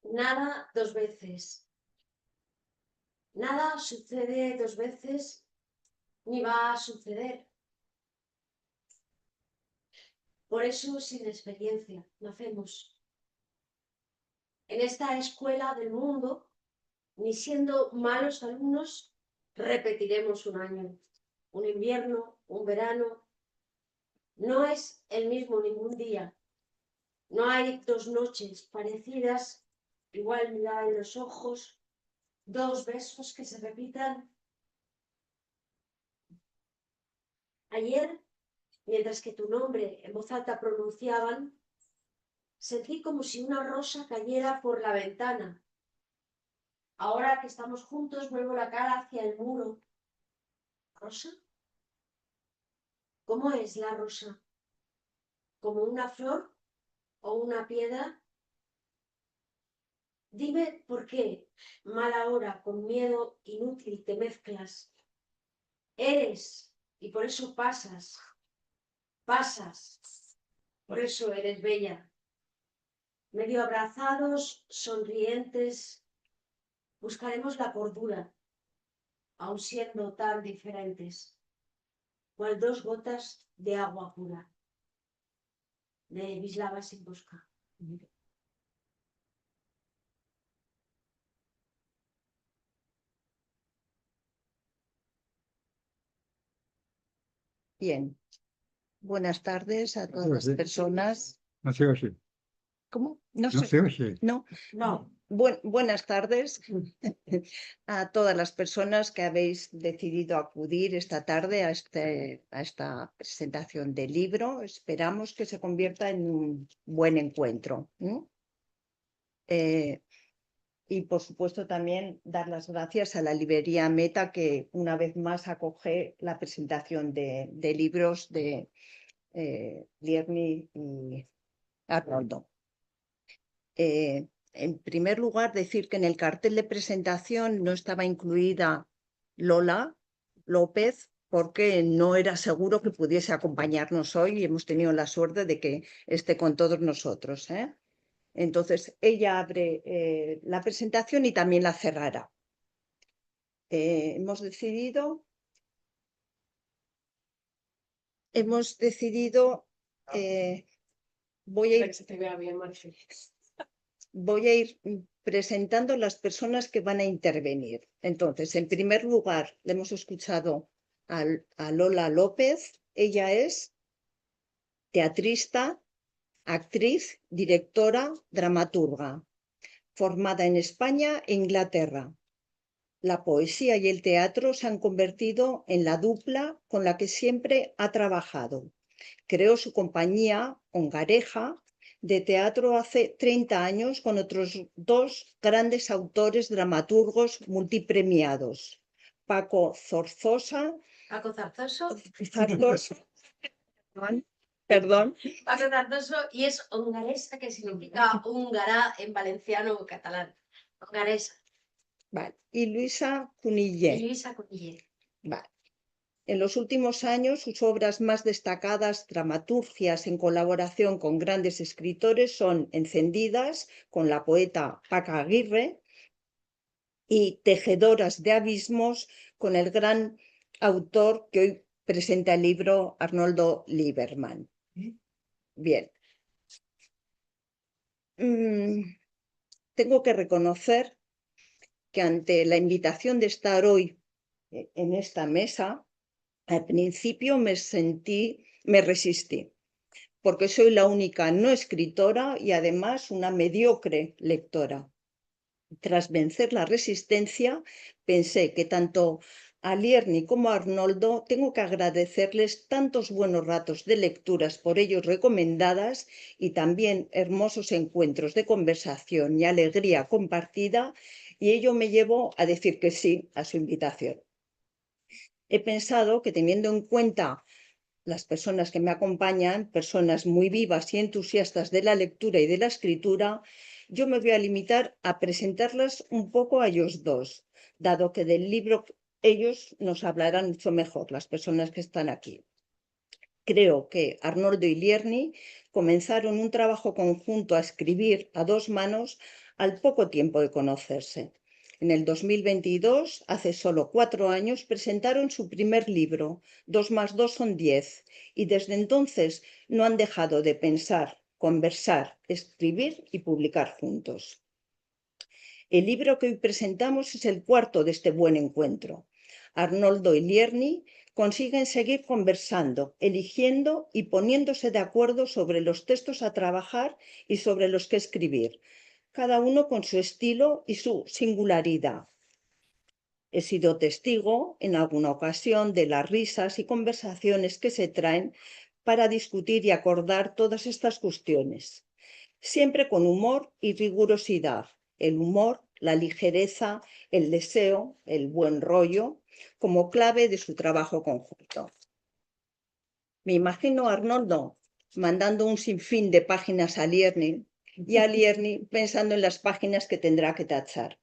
Nada dos veces. Nada sucede dos veces, ni va a suceder. Por eso, sin experiencia, nacemos. En esta escuela del mundo, ni siendo malos alumnos, repetiremos un año, un invierno, un verano. No es el mismo ningún día. No hay dos noches parecidas, igual mirada en los ojos, dos besos que se repitan. Ayer, mientras que tu nombre en voz alta pronunciaban, sentí como si una rosa cayera por la ventana. Ahora que estamos juntos, vuelvo la cara hacia el muro. ¿Rosa? ¿Cómo es la rosa? ¿Como una flor o una piedra? Dime por qué, mala hora, con miedo inútil te mezclas. Eres, y por eso pasas. Por eso eres bella. Medio abrazados, sonrientes, buscaremos la cordura, aun siendo tan diferentes, cual dos gotas de agua pura. De Wisława Szymborska. Bien. Buenas tardes a todas las personas. No se oye. ¿Cómo? No No sé. se oye. No. No. Buenas tardes a todas las personas que habéis decidido acudir esta tarde a esta presentación del libro. Esperamos que se convierta en un buen encuentro. Y por supuesto también dar las gracias a la librería Meta, que una vez más acoge la presentación de libros de Lierni y Arnoldo. En primer lugar, decir que en el cartel de presentación no estaba incluida Lola López porque no era seguro que pudiese acompañarnos hoy y hemos tenido la suerte de que esté con todos nosotros. Entonces, ella abre la presentación y también la cerrará. Hemos decidido voy a ir presentando las personas que van a intervenir. Entonces, en primer lugar, le hemos escuchado a Lola López. Ella es teatrista, actriz, directora, dramaturga, formada en España e Inglaterra. La poesía y el teatro se han convertido en la dupla con la que siempre ha trabajado. Creó su compañía, Hongareja, de teatro hace 30 años con otros dos grandes autores dramaturgos multipremiados, Paco Zarzosa, Paco Zarzoso. Perdón. Paco Zarzoso, y es hongaresa, que significa húngara en valenciano o catalán. Hongaresa. Vale. Y Luisa Cunillé. Vale. En los últimos años, sus obras más destacadas, dramaturgias en colaboración con grandes escritores, son Encendidas, con la poeta Paca Aguirre, y Tejedoras de abismos, con el gran autor que hoy presenta el libro, Arnoldo Lieberman. Bien. Tengo que reconocer que ante la invitación de estar hoy en esta mesa, al principio me resistí, porque soy la única no escritora y además una mediocre lectora. Tras vencer la resistencia, pensé que tanto a Lierni como a Arnoldo tengo que agradecerles tantos buenos ratos de lecturas por ellos recomendadas y también hermosos encuentros de conversación y alegría compartida, y ello me llevó a decir que sí a su invitación. He pensado que, teniendo en cuenta las personas que me acompañan, personas muy vivas y entusiastas de la lectura y de la escritura, yo me voy a limitar a presentarlas un poco a ellos dos, dado que del libro ellos nos hablarán mucho mejor, las personas que están aquí. Creo que Arnoldo y Lierni comenzaron un trabajo conjunto a escribir a dos manos al poco tiempo de conocerse. En el 2022, hace solo 4 años, presentaron su primer libro, 2 más 2 son 10, y desde entonces no han dejado de pensar, conversar, escribir y publicar juntos. El libro que hoy presentamos es el cuarto de este buen encuentro. Arnoldo y Lierni consiguen seguir conversando, eligiendo y poniéndose de acuerdo sobre los textos a trabajar y sobre los que escribir, cada uno con su estilo y su singularidad. He sido testigo en alguna ocasión de las risas y conversaciones que se traen para discutir y acordar todas estas cuestiones, siempre con humor y rigurosidad. El humor, la ligereza, el deseo, el buen rollo, como clave de su trabajo conjunto. Me imagino a Arnoldo mandando un sinfín de páginas a Lierni y a Lierni pensando en las páginas que tendrá que tachar.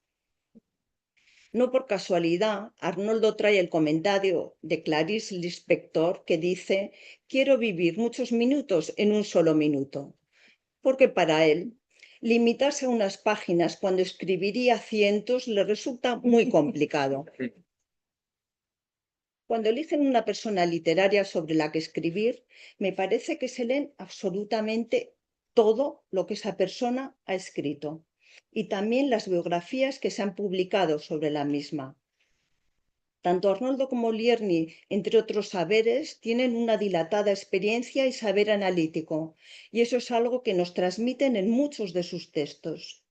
No por casualidad, Arnoldo trae el comentario de Clarice Lispector que dice: quiero vivir muchos minutos en un solo minuto, porque para él limitarse a unas páginas cuando escribiría cientos le resulta muy complicado. Cuando eligen una persona literaria sobre la que escribir, me parece que se leen absolutamente todo lo que esa persona ha escrito y también las biografías que se han publicado sobre la misma. Tanto Arnoldo como Lierni, entre otros saberes, tienen una dilatada experiencia y saber analítico, y eso es algo que nos transmiten en muchos de sus textos.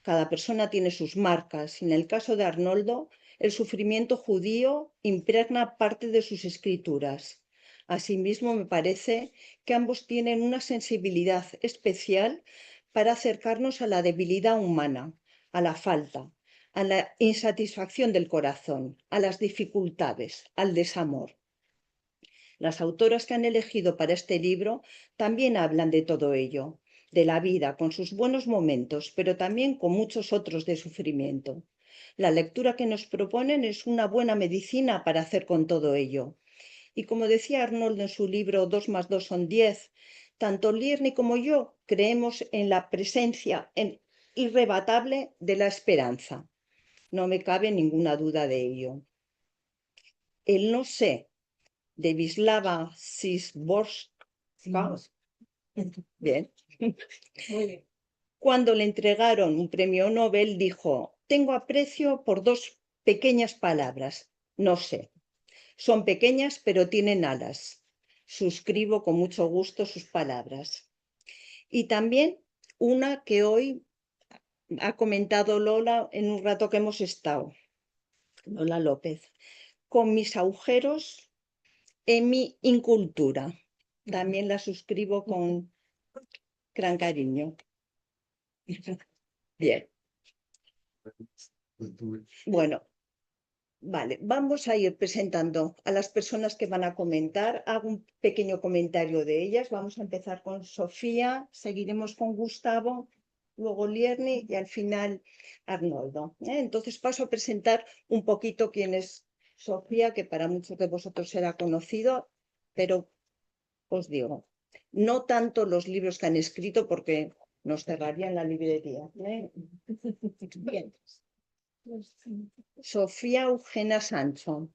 Cada persona tiene sus marcas, y en el caso de Arnoldo, el sufrimiento judío impregna parte de sus escrituras. Asimismo, me parece que ambos tienen una sensibilidad especial para acercarnos a la debilidad humana, a la falta, a la insatisfacción del corazón, a las dificultades, al desamor. Las autoras que han elegido para este libro también hablan de todo ello, de la vida con sus buenos momentos, pero también con muchos otros de sufrimiento. La lectura que nos proponen es una buena medicina para hacer con todo ello. Y como decía Arnoldo en su libro 2 más 2 son 10, tanto Lierni como yo creemos en la presencia irrebatable de la esperanza. No me cabe ninguna duda de ello. El no sé de Wisława Szymborska, bien, cuando le entregaron un premio Nobel, dijo: tengo aprecio por 2 pequeñas palabras, no sé. Son pequeñas pero tienen alas. Suscribo con mucho gusto sus palabras. Y también una que hoy ha comentado Lola en un rato que hemos estado, Lola López: con mis agujeros en mi incultura. También la suscribo con gran cariño. Bien. Bueno, vale, vamos a ir presentando a las personas que van a comentar. Hago un pequeño comentario de ellas. Vamos a empezar con Sofía, seguiremos con Gustavo, luego Lierni y al final Arnoldo. Entonces paso a presentar un poquito quién es Sofía, que para muchos de vosotros será conocido, pero os digo, no tanto los libros que han escrito porque nos cerrarían la librería. Bien. Sofía Eugenia Sancho,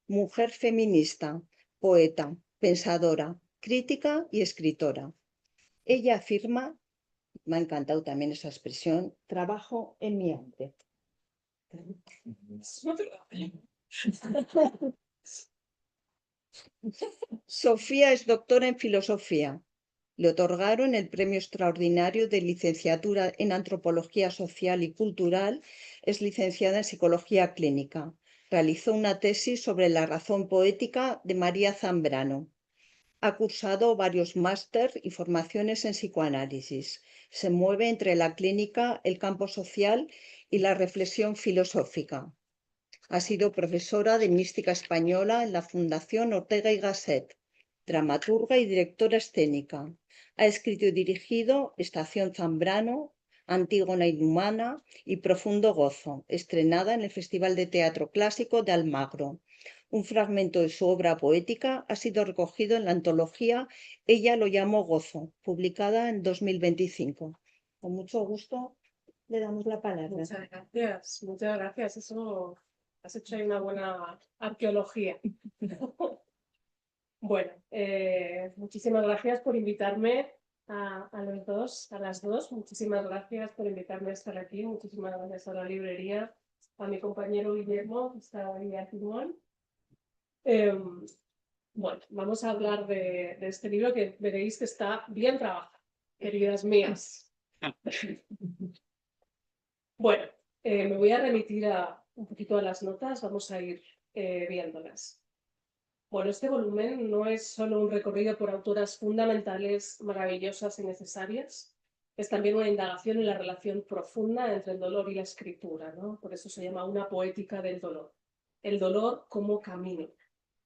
mujer feminista, poeta, pensadora, crítica y escritora. Ella afirma, me ha encantado también esa expresión, trabajo en mi arte. Sofía es doctora en filosofía. Le otorgaron el Premio Extraordinario de Licenciatura en Antropología Social y Cultural. Es licenciada en Psicología Clínica. Realizó una tesis sobre la razón poética de María Zambrano. Ha cursado varios máster y formaciones en psicoanálisis. Se mueve entre la clínica, el campo social y la reflexión filosófica. Ha sido profesora de mística española en la Fundación Ortega y Gasset, dramaturga y directora escénica. Ha escrito y dirigido Estación Zambrano, Antígona Inhumana y Profundo Gozo, estrenada en el Festival de Teatro Clásico de Almagro. Un fragmento de su obra poética ha sido recogido en la antología Ella lo llamó Gozo, publicada en 2025. Con mucho gusto le damos la palabra. Muchas gracias, muchas gracias. Eso has hecho ahí una buena arqueología. Bueno, muchísimas gracias por invitarme a los dos, a las dos. Muchísimas gracias por invitarme a estar aquí. Muchísimas gracias a la librería, a mi compañero Guillermo, que está ahí al timón. Bueno, vamos a hablar de este libro que veréis que está bien trabajado, queridas mías. Bueno, me voy a remitir un poquito a las notas, vamos a ir viéndolas. Bueno, este volumen no es solo un recorrido por autoras fundamentales, maravillosas y necesarias, es también una indagación en la relación profunda entre el dolor y la escritura, ¿no? Por eso se llama una poética del dolor. El dolor como camino.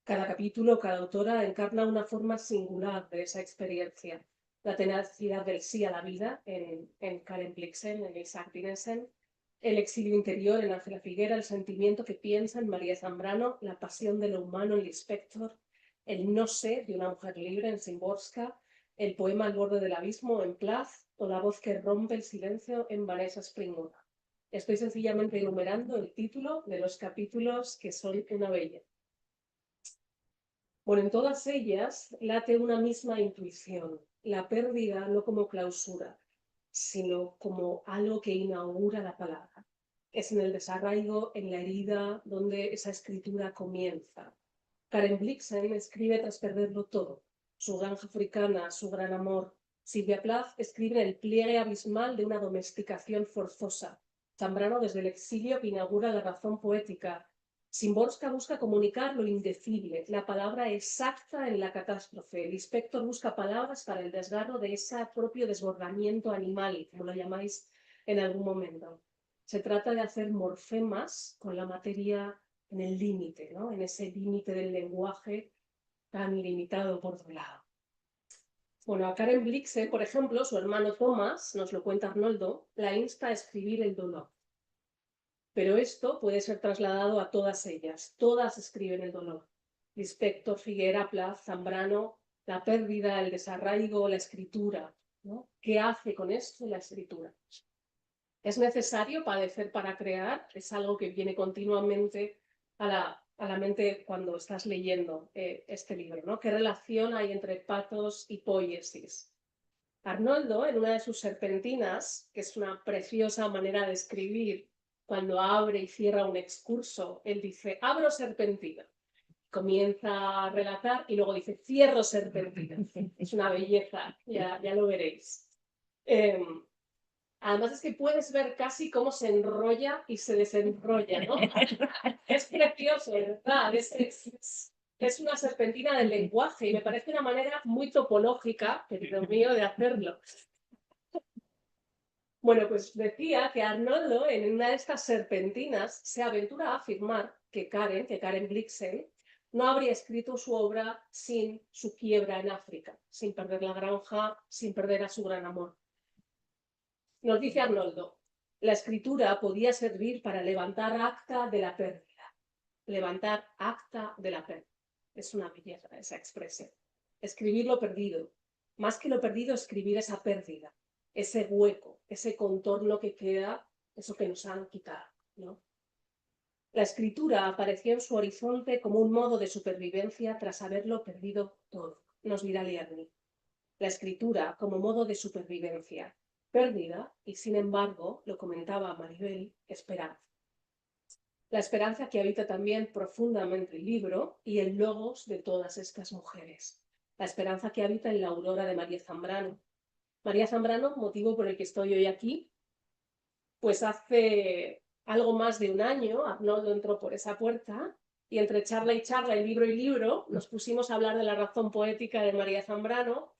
Cada capítulo, cada autora encarna una forma singular de esa experiencia. La tenacidad del sí a la vida en Karen Blixen, en Isaac Dinesen, el exilio interior en Ángela Figuera, el sentimiento que piensa en María Zambrano, la pasión de lo humano en Lispector, el no sé de una mujer libre en Szymborska, el poema al borde del abismo en Plath o la voz que rompe el silencio en Vanessa Springwood. Estoy sencillamente enumerando el título de los capítulos que son una belleza. Bueno, en todas ellas late una misma intuición, la pérdida no como clausura, sino como algo que inaugura la palabra. Es en el desarraigo, en la herida, donde esa escritura comienza. Karen Blixen escribe tras perderlo todo, su granja africana, su gran amor. Silvia Plath escribe en el pliegue abismal de una domesticación forzosa. Zambrano desde el exilio que inaugura la razón poética. Szymborska busca comunicar lo indecible, la palabra exacta en la catástrofe. El inspector busca palabras para el desgarro de ese propio desbordamiento animal, como lo llamáis en algún momento. Se trata de hacer morfemas con la materia en el límite, ¿no? En ese límite del lenguaje tan limitado por otro lado. Bueno, a Karen Blixen, por ejemplo, su hermano Thomas, nos lo cuenta Arnoldo, la insta a escribir el dolor. Pero esto puede ser trasladado a todas ellas. Todas escriben el dolor. Lispector, Figuera, Plath, Zambrano, la pérdida, el desarraigo, la escritura, ¿no? ¿Qué hace con esto la escritura? ¿Es necesario padecer para crear? Es algo que viene continuamente a la mente cuando estás leyendo este libro, ¿no? ¿Qué relación hay entre patos y poiesis? Arnoldo, en una de sus serpentinas, que es una preciosa manera de escribir, cuando abre y cierra un excurso, él dice, abro serpentina. Comienza a relatar y luego dice, cierro serpentina. Es una belleza, ya lo veréis. Además es que puedes ver casi cómo se enrolla y se desenrolla, ¿no? Es precioso, ¿verdad? Es una serpentina del lenguaje y me parece una manera muy topológica, querido mío, de hacerlo. Bueno, pues decía que Arnoldo, en una de estas serpentinas, se aventura a afirmar que Karen Blixen, no habría escrito su obra sin su quiebra en África, sin perder la granja, sin perder a su gran amor. Nos dice Arnoldo, la escritura podía servir para levantar acta de la pérdida. Levantar acta de la pérdida. Es una belleza esa expresión. Escribir lo perdido. Más que lo perdido, escribir esa pérdida. Ese hueco, ese contorno que queda, eso que nos han quitado, ¿no? La escritura apareció en su horizonte como un modo de supervivencia tras haberlo perdido todo, nos dirá Liarni. La escritura como modo de supervivencia, pérdida y, sin embargo, lo comentaba Maribel, esperanza. La esperanza que habita también profundamente el libro y el logos de todas estas mujeres. La esperanza que habita en la aurora de María Zambrano. María Zambrano, motivo por el que estoy hoy aquí, pues hace algo más de un año Arnoldo entró por esa puerta y entre charla y charla, y libro, nos pusimos a hablar de la razón poética de María Zambrano,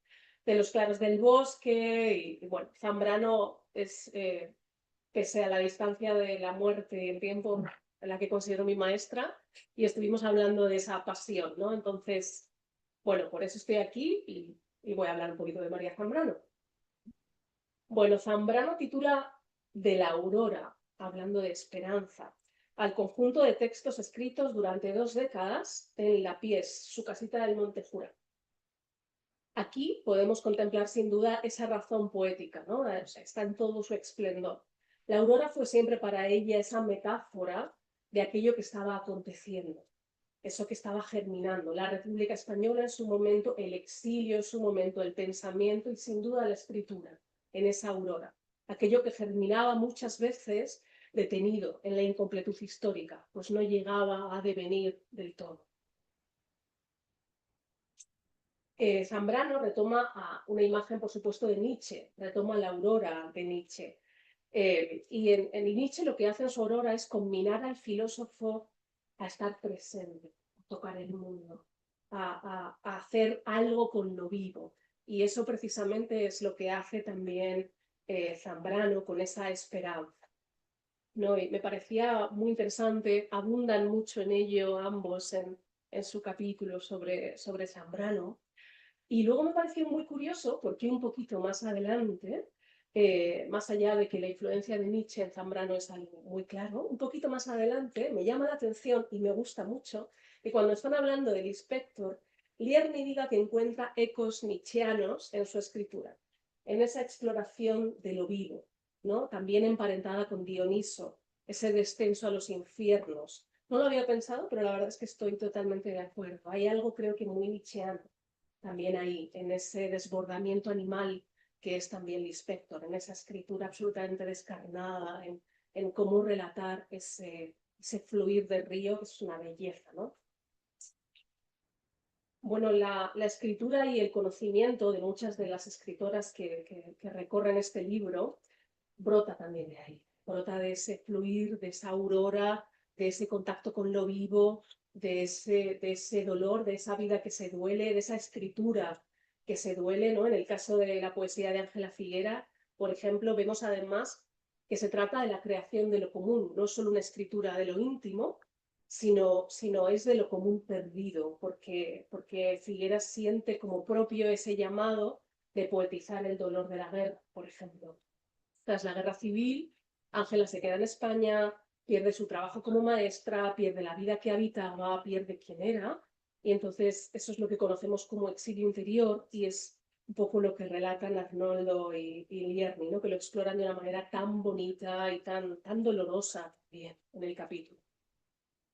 de los claros del bosque, y bueno, Zambrano es, pese a la distancia de la muerte y el tiempo, en la que considero mi maestra, y estuvimos hablando de esa pasión, ¿no? Entonces, bueno, por eso estoy aquí y voy a hablar un poquito de María Zambrano. Bueno, Zambrano titula De la aurora, hablando de esperanza. al conjunto de textos escritos durante 2 décadas en La Pies, su casita del Monte Jura. Aquí podemos contemplar sin duda esa razón poética, ¿no? O sea, está en todo su esplendor. La aurora fue siempre para ella esa metáfora de aquello que estaba aconteciendo, eso que estaba germinando. La República Española en su momento, el exilio en su momento, el pensamiento y sin duda la escritura en esa aurora. Aquello que germinaba muchas veces detenido en la incompletud histórica, pues no llegaba a devenir del todo. Zambrano retoma una imagen, por supuesto, de Nietzsche, retoma la aurora de Nietzsche. Y en Nietzsche lo que hace en su aurora es combinar al filósofo a estar presente, a tocar el mundo, a hacer algo con lo vivo. Y eso precisamente es lo que hace también Zambrano con esa esperanza, ¿no? Y me parecía muy interesante, abundan mucho en ello ambos en su capítulo sobre Zambrano. Y luego me pareció muy curioso porque un poquito más adelante, más allá de que la influencia de Nietzsche en Zambrano es algo muy claro, un poquito más adelante me llama la atención y me gusta mucho que cuando están hablando del Inspector, Lierney diga que encuentra ecos nietzscheanos en su escritura, en esa exploración de lo vivo, ¿no? También emparentada con Dioniso, ese descenso a los infiernos. No lo había pensado, pero la verdad es que estoy totalmente de acuerdo. Hay algo creo que muy nietzscheano también ahí, en ese desbordamiento animal que es también Lispector, en esa escritura absolutamente descarnada, en cómo relatar ese fluir del río, que es una belleza, ¿no? Bueno, la escritura y el conocimiento de muchas de las escritoras que recorren este libro brota también de ahí, brota de ese fluir, de esa aurora, de ese contacto con lo vivo, de ese dolor, de esa vida que se duele, de esa escritura que se duele, ¿no? En el caso de la poesía de Ángela Figuera, por ejemplo, vemos además que se trata de la creación de lo común, no solo una escritura de lo íntimo, sino es de lo común perdido, porque Figuera siente como propio ese llamado de poetizar el dolor de la guerra, por ejemplo. Tras la guerra civil, Ángela se queda en España, pierde su trabajo como maestra, pierde la vida que habitaba, pierde quién era, y entonces eso es lo que conocemos como exilio interior y es un poco lo que relatan Arnoldo y Lierney, ¿no? Que lo exploran de una manera tan bonita y tan dolorosa también en el capítulo.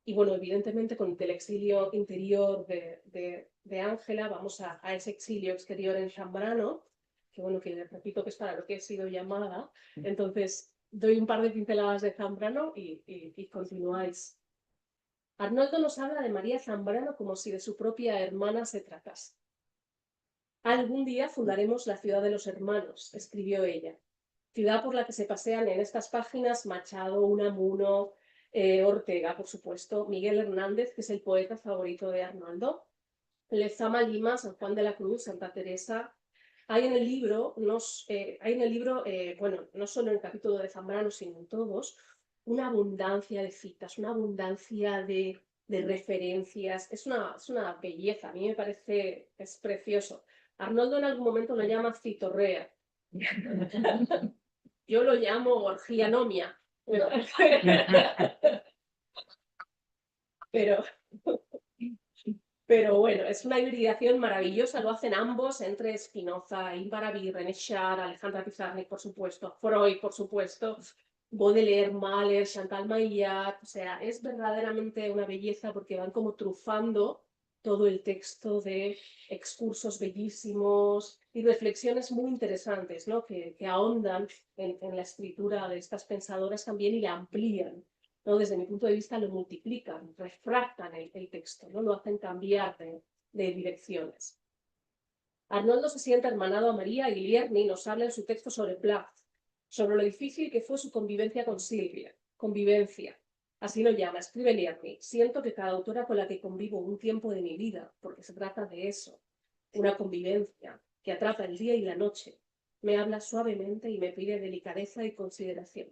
Y bueno, evidentemente con el exilio interior de Ángela vamos a ese exilio exterior en Zambrano, que bueno, que les repito que es para lo que he sido llamada. Entonces doy un par de pinceladas de Zambrano y continuáis. Arnoldo nos habla de María Zambrano como si de su propia hermana se tratase. Algún día fundaremos la ciudad de los hermanos, escribió ella, ciudad por la que se pasean en estas páginas Machado, Unamuno, Ortega, por supuesto, Miguel Hernández, que es el poeta favorito de Arnoldo, Lezama Lima, San Juan de la Cruz, Santa Teresa. Hay en el libro, bueno, no solo en el capítulo de Zambrano, sino en todos, una abundancia de citas, una abundancia de referencias. Es una belleza, a mí me parece, es precioso. Arnoldo en algún momento lo llama citorrea. Yo lo llamo orgianomia. Pero bueno, es una hibridación maravillosa, lo hacen ambos, entre Spinoza, Invaraví, René Char, Alejandra Pizarnik, por supuesto, Freud, por supuesto, Baudelaire, Mahler, Chantal Maillard, o sea, es verdaderamente una belleza porque van como trufando todo el texto de excursos bellísimos y reflexiones muy interesantes, ¿no? que ahondan en la escritura de estas pensadoras también y la amplían, ¿no? Desde mi punto de vista lo multiplican, refractan el texto, ¿no? Lo hacen cambiar de direcciones. Arnoldo se siente hermanado a María y Lierney nos habla en su texto sobre Plath, sobre lo difícil que fue su convivencia con Silvia. Convivencia, así lo llama, escribe Lierney. Siento que cada autora con la que convivo un tiempo de mi vida, porque se trata de eso, una convivencia que atrapa el día y la noche, me habla suavemente y me pide delicadeza y consideración.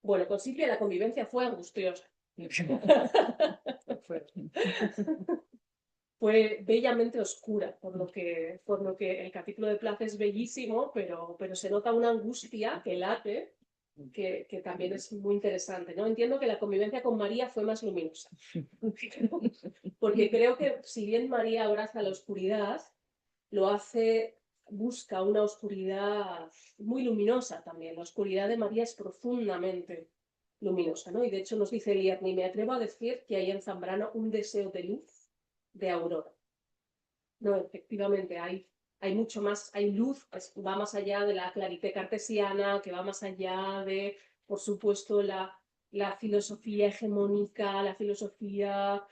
Bueno, con Silvia la convivencia fue angustiosa. Fue bellamente oscura, por lo que el capítulo de Plath es bellísimo, pero se nota una angustia que late que también es muy interesante, ¿no? Entiendo que la convivencia con María fue más luminosa, porque creo que si bien María abraza la oscuridad, lo hace, busca una oscuridad muy luminosa también. La oscuridad de María es profundamente luminosa, ¿no? Y de hecho nos dice Liarni, me atrevo a decir que hay en Zambrano un deseo de luz, de aurora. No, efectivamente, hay mucho más, hay luz, pues, va más allá de la clarité cartesiana, que va más allá de, por supuesto, la filosofía hegemónica, la filosofía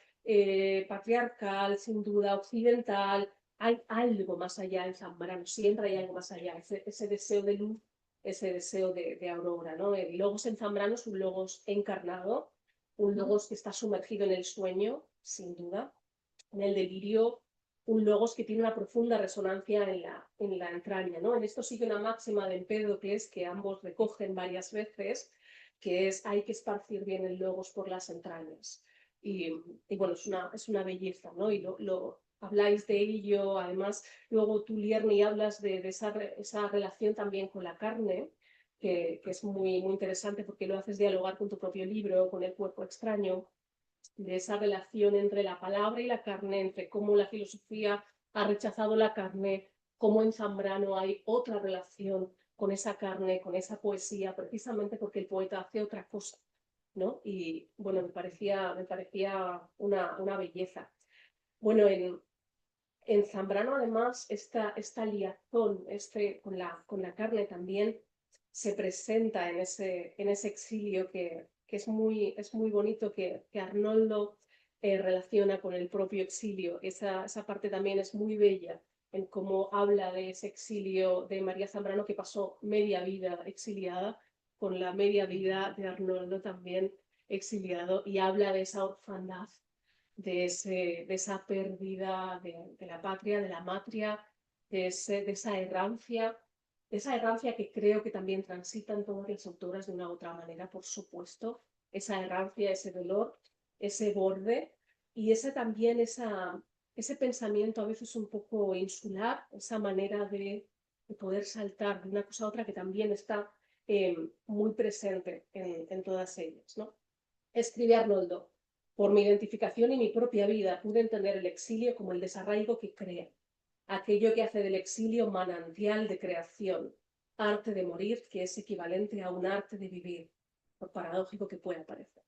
patriarcal, sin duda occidental. Hay algo más allá en Zambrano, siempre hay algo más allá, ese deseo de luz, ese deseo de aurora, ¿no? El logos en Zambrano es un logos encarnado, un logos que está sumergido en el sueño, sin duda, en el delirio, un logos que tiene una profunda resonancia en la entraña, ¿no? En esto sigue una máxima de Empédocles que ambos recogen varias veces, que es hay que esparcir bien el logos por las entrañas. Y bueno, es una belleza, ¿no? Y habláis de ello, además, luego tú, Liarni, hablas de esa relación también con la carne, que es muy, muy interesante porque lo haces dialogar con tu propio libro, con el cuerpo extraño, de esa relación entre la palabra y la carne, entre cómo la filosofía ha rechazado la carne, cómo en Zambrano hay otra relación con esa carne, con esa poesía, precisamente porque el poeta hace otra cosa, ¿no? Y bueno, me parecía una belleza. Bueno, en Zambrano además esta liazón con la carne también se presenta en ese exilio que es muy bonito que Arnoldo relaciona con el propio exilio. Esa parte también es muy bella en cómo habla de ese exilio de María Zambrano que pasó media vida exiliada, con la media vida de Arnoldo también exiliado, y habla de esa orfandad, de esa pérdida de la patria, de la matria, de esa errancia que creo que también transitan todas las autoras de una u otra manera, por supuesto, esa errancia, ese dolor, ese borde y también ese pensamiento a veces un poco insular, esa manera de poder saltar de una cosa a otra que también está muy presente en todas ellas, ¿no? Escribe Arnoldo: por mi identificación y mi propia vida pude entender el exilio como el desarraigo que crea, aquello que hace del exilio manantial de creación, arte de morir que es equivalente a un arte de vivir, por paradójico que pueda parecer.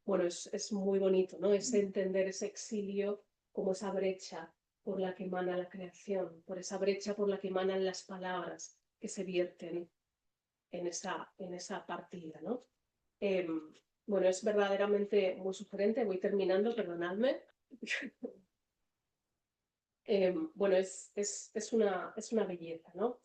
Bueno, es muy bonito, ¿no? Es entender ese exilio como esa brecha por la que emana la creación, por esa brecha por la que emanan las palabras que se vierten en esa partida, ¿no? Bueno, es verdaderamente muy sugerente. Voy terminando, perdonadme. Bueno, es una belleza, ¿no?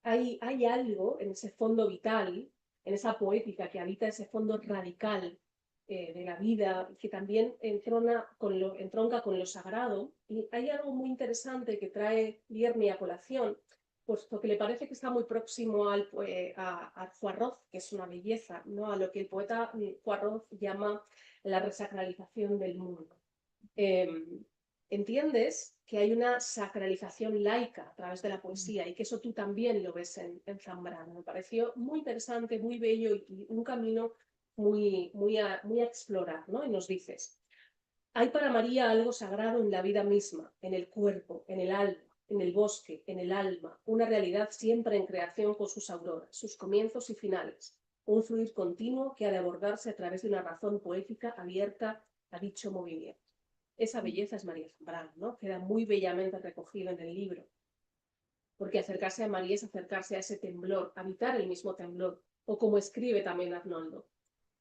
Hay algo en ese fondo vital, en esa poética que habita ese fondo radical de la vida, que también entronca con lo sagrado. Y hay algo muy interesante que trae Liarni a colación, puesto que le parece que está muy próximo a Poirot, que es una belleza, ¿no? A lo que el poeta Poirot llama la resacralización del mundo. Entiendes que hay una sacralización laica a través de la poesía y que eso tú también lo ves en Zambrano. Me pareció muy interesante, muy bello y un camino muy a explorar, ¿no? Y nos dices: hay para María algo sagrado en la vida misma, en el cuerpo, en el alma, en el bosque, en el alma, una realidad siempre en creación con sus auroras, sus comienzos y finales, un fluir continuo que ha de abordarse a través de una razón poética abierta a dicho movimiento. Esa belleza es María Zambrano, ¿no? Queda muy bellamente recogido en el libro, porque acercarse a María es acercarse a ese temblor, habitar el mismo temblor, o como escribe también Arnoldo: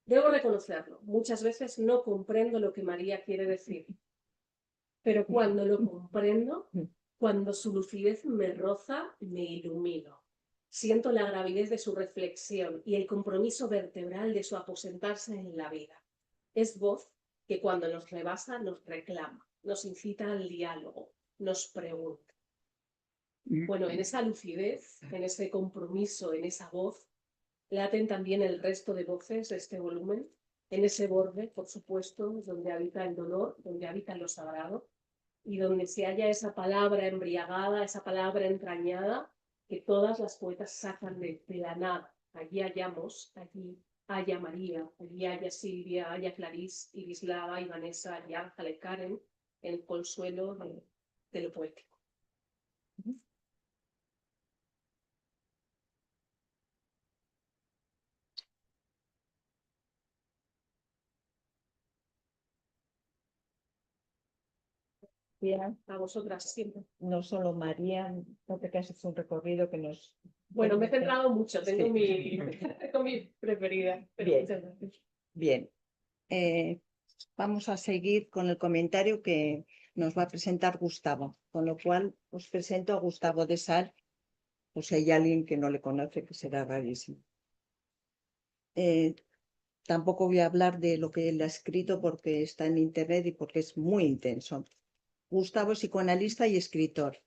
debo reconocerlo, muchas veces no comprendo lo que María quiere decir, pero cuando lo comprendo, cuando su lucidez me roza, me ilumino. Siento la gravidez de su reflexión y el compromiso vertebral de su aposentarse en la vida. Es voz que cuando nos rebasa nos reclama, nos incita al diálogo, nos pregunta. Bueno, en esa lucidez, en ese compromiso, en esa voz, laten también el resto de voces de este volumen, en ese borde, por supuesto, donde habita el dolor, donde habita lo sagrado, y donde se halla esa palabra embriagada, esa palabra entrañada, que todas las poetas sacan de la nada. Allí hallamos, allí haya María, allí haya Silvia, haya Clarice, Irislava y Vanessa, y Ángela y Karen, el consuelo de lo poético. Bien, A vosotras siempre. no solo María, porque has hecho un recorrido que nos... Bueno, me he centrado mucho, tengo, Sí. tengo mi preferida. Pero Bien. muchas gracias. Bien, vamos a seguir con el comentario que nos va a presentar Gustavo, con lo cual os presento a Gustavo de Sal, o si hay alguien que no le conoce, que será rarísimo. Tampoco voy a hablar de lo que él ha escrito porque está en internet y porque es muy intenso. Gustavo es psicoanalista y escritor,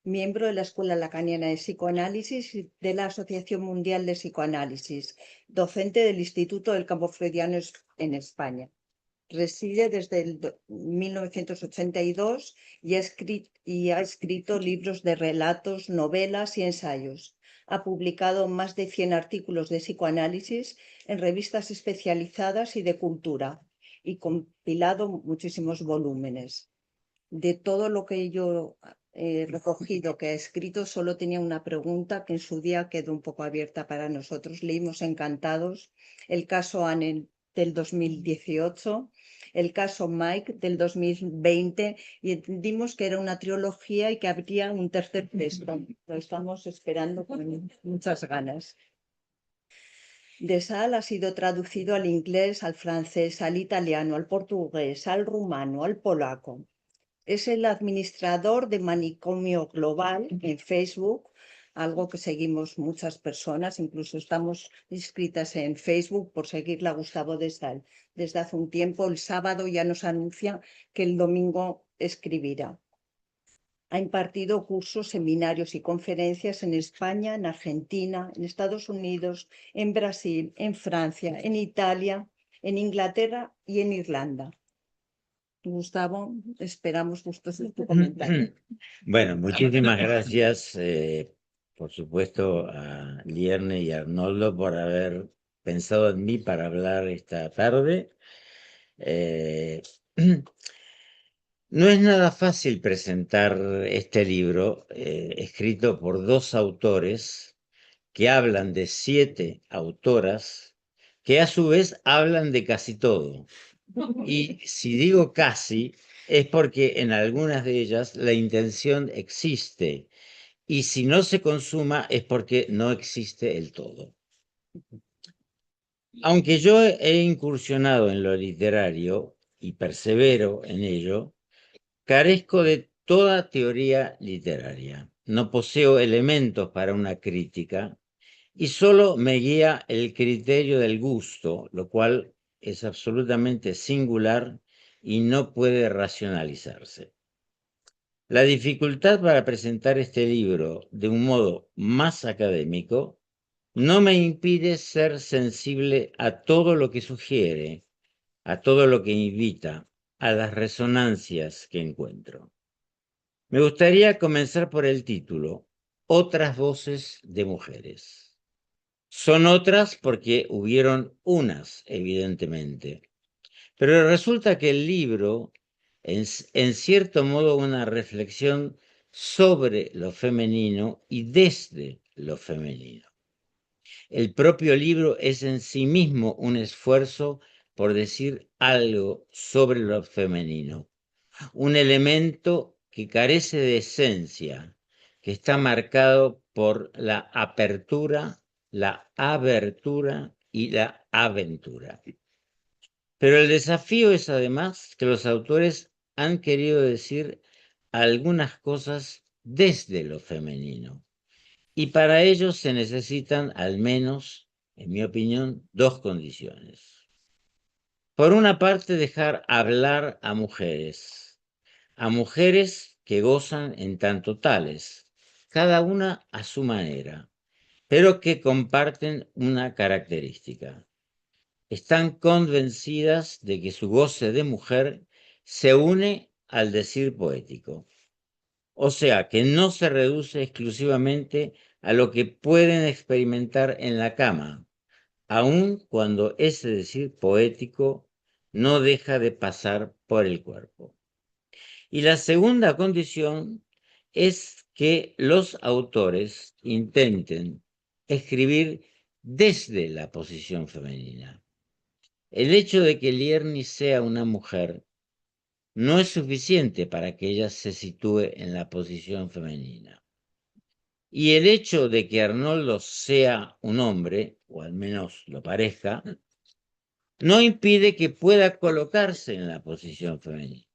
miembro de la Escuela Lacaniana de Psicoanálisis y de la Asociación Mundial de Psicoanálisis, docente del Instituto del Campo Freudiano en España. Reside desde el 1982 y ha escrito libros de relatos, novelas y ensayos. Ha publicado más de 100 artículos de psicoanálisis en revistas especializadas y de cultura y compilado muchísimos volúmenes. De todo lo que yo he recogido que ha escrito, solo tenía una pregunta que en su día quedó un poco abierta para nosotros. Leímos encantados el caso Anne del 2018, el caso Mike del 2020 y entendimos que era una trilogía y que habría un tercer texto. Lo estamos esperando con muchas ganas. De Sal ha sido traducido al inglés, al francés, al italiano, al portugués, al rumano, al polaco. Es el administrador de Manicomio Global en Facebook, algo que seguimos muchas personas, incluso estamos inscritas en Facebook por seguirla a Gustavo de Sal. Desde hace un tiempo, el sábado ya nos anuncia que el domingo escribirá. Ha impartido cursos, seminarios y conferencias en España, en Argentina, en Estados Unidos, en Brasil, en Francia, en Italia, en Inglaterra y en Irlanda. Gustavo, esperamos gustos de tu comentario. Bueno, muchísimas gracias, por supuesto, a Lierne y a Arnoldo por haber pensado en mí para hablar esta tarde. No es nada fácil presentar este libro, escrito por dos autores que hablan de 7 autoras, que a su vez hablan de casi todo. Y si digo casi, es porque en algunas de ellas la intención existe, y si no se consuma es porque no existe el todo. Aunque yo he incursionado en lo literario y persevero en ello, carezco de toda teoría literaria. No poseo elementos para una crítica y solo me guía el criterio del gusto, lo cual es absolutamente singular y no puede racionalizarse. La dificultad para presentar este libro de un modo más académico no me impide ser sensible a todo lo que sugiere, a todo lo que invita, a las resonancias que encuentro. Me gustaría comenzar por el título, Otras voces de mujeres. Son otras porque hubieron unas, evidentemente. Pero resulta que el libro es, en cierto modo, una reflexión sobre lo femenino y desde lo femenino. El propio libro es en sí mismo un esfuerzo por decir algo sobre lo femenino, un elemento que carece de esencia, que está marcado por la apertura, la abertura y la aventura. Pero el desafío es además que los autores han querido decir algunas cosas desde lo femenino. Y para ello se necesitan al menos, en mi opinión, 2 condiciones. Por una parte, dejar hablar a mujeres que gozan en tanto tales, cada una a su manera, pero que comparten una característica. Están convencidas de que su goce de mujer se une al decir poético. O sea, que no se reduce exclusivamente a lo que pueden experimentar en la cama, aun cuando ese decir poético no deja de pasar por el cuerpo. Y la segunda condición es que los autores intenten escribir desde la posición femenina. El hecho de que Lierni sea una mujer no es suficiente para que ella se sitúe en la posición femenina. Y el hecho de que Arnoldo sea un hombre, o al menos lo parezca, no impide que pueda colocarse en la posición femenina.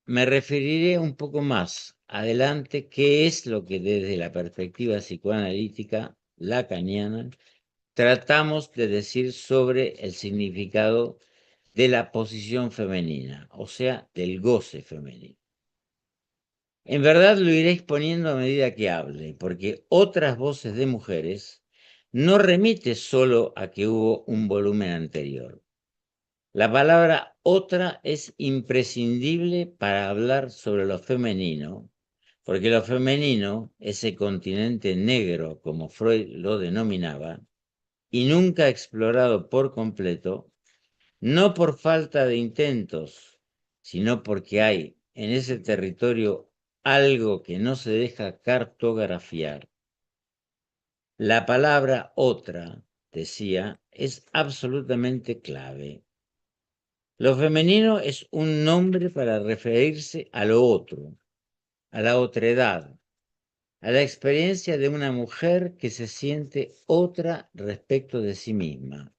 Me referiré un poco más adelante qué es lo que desde la perspectiva psicoanalítica lacaniana tratamos de decir sobre el significado de la posición femenina, o sea, del goce femenino. En verdad lo iré exponiendo a medida que hable, porque otras voces de mujeres no remite solo a que hubo un volumen anterior. La palabra otra es imprescindible para hablar sobre lo femenino, porque lo femenino, ese continente negro, como Freud lo denominaba, y nunca explorado por completo, no por falta de intentos, sino porque hay en ese territorio algo que no se deja cartografiar. La palabra otra, decía, es absolutamente clave. Lo femenino es un nombre para referirse a lo otro, a la otredad, a la experiencia de una mujer que se siente otra respecto de sí misma,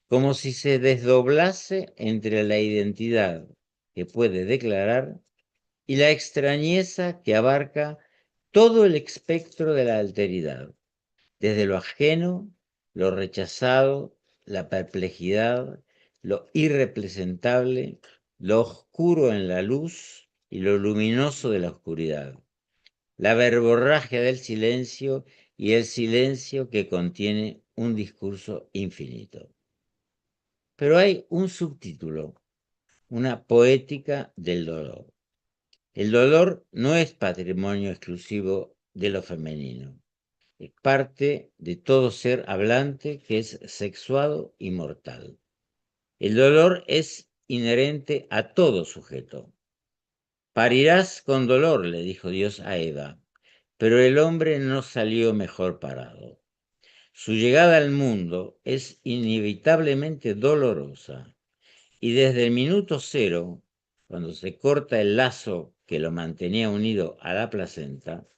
como si se desdoblase entre la identidad que puede declarar y la extrañeza que abarca todo el espectro de la alteridad, desde lo ajeno, lo rechazado, la perplejidad, lo irrepresentable, lo oscuro en la luz y lo luminoso de la oscuridad, la verborragia del silencio y el silencio que contiene un discurso infinito. Pero hay un subtítulo, una poética del dolor. El dolor no es patrimonio exclusivo de lo femenino. Es parte de todo ser hablante que es sexuado y mortal. El dolor es inherente a todo sujeto. Parirás con dolor, le dijo Dios a Eva, pero el hombre no salió mejor parado. Su llegada al mundo es inevitablemente dolorosa y desde el minuto cero, cuando se corta el lazo que lo mantenía unido a la placenta,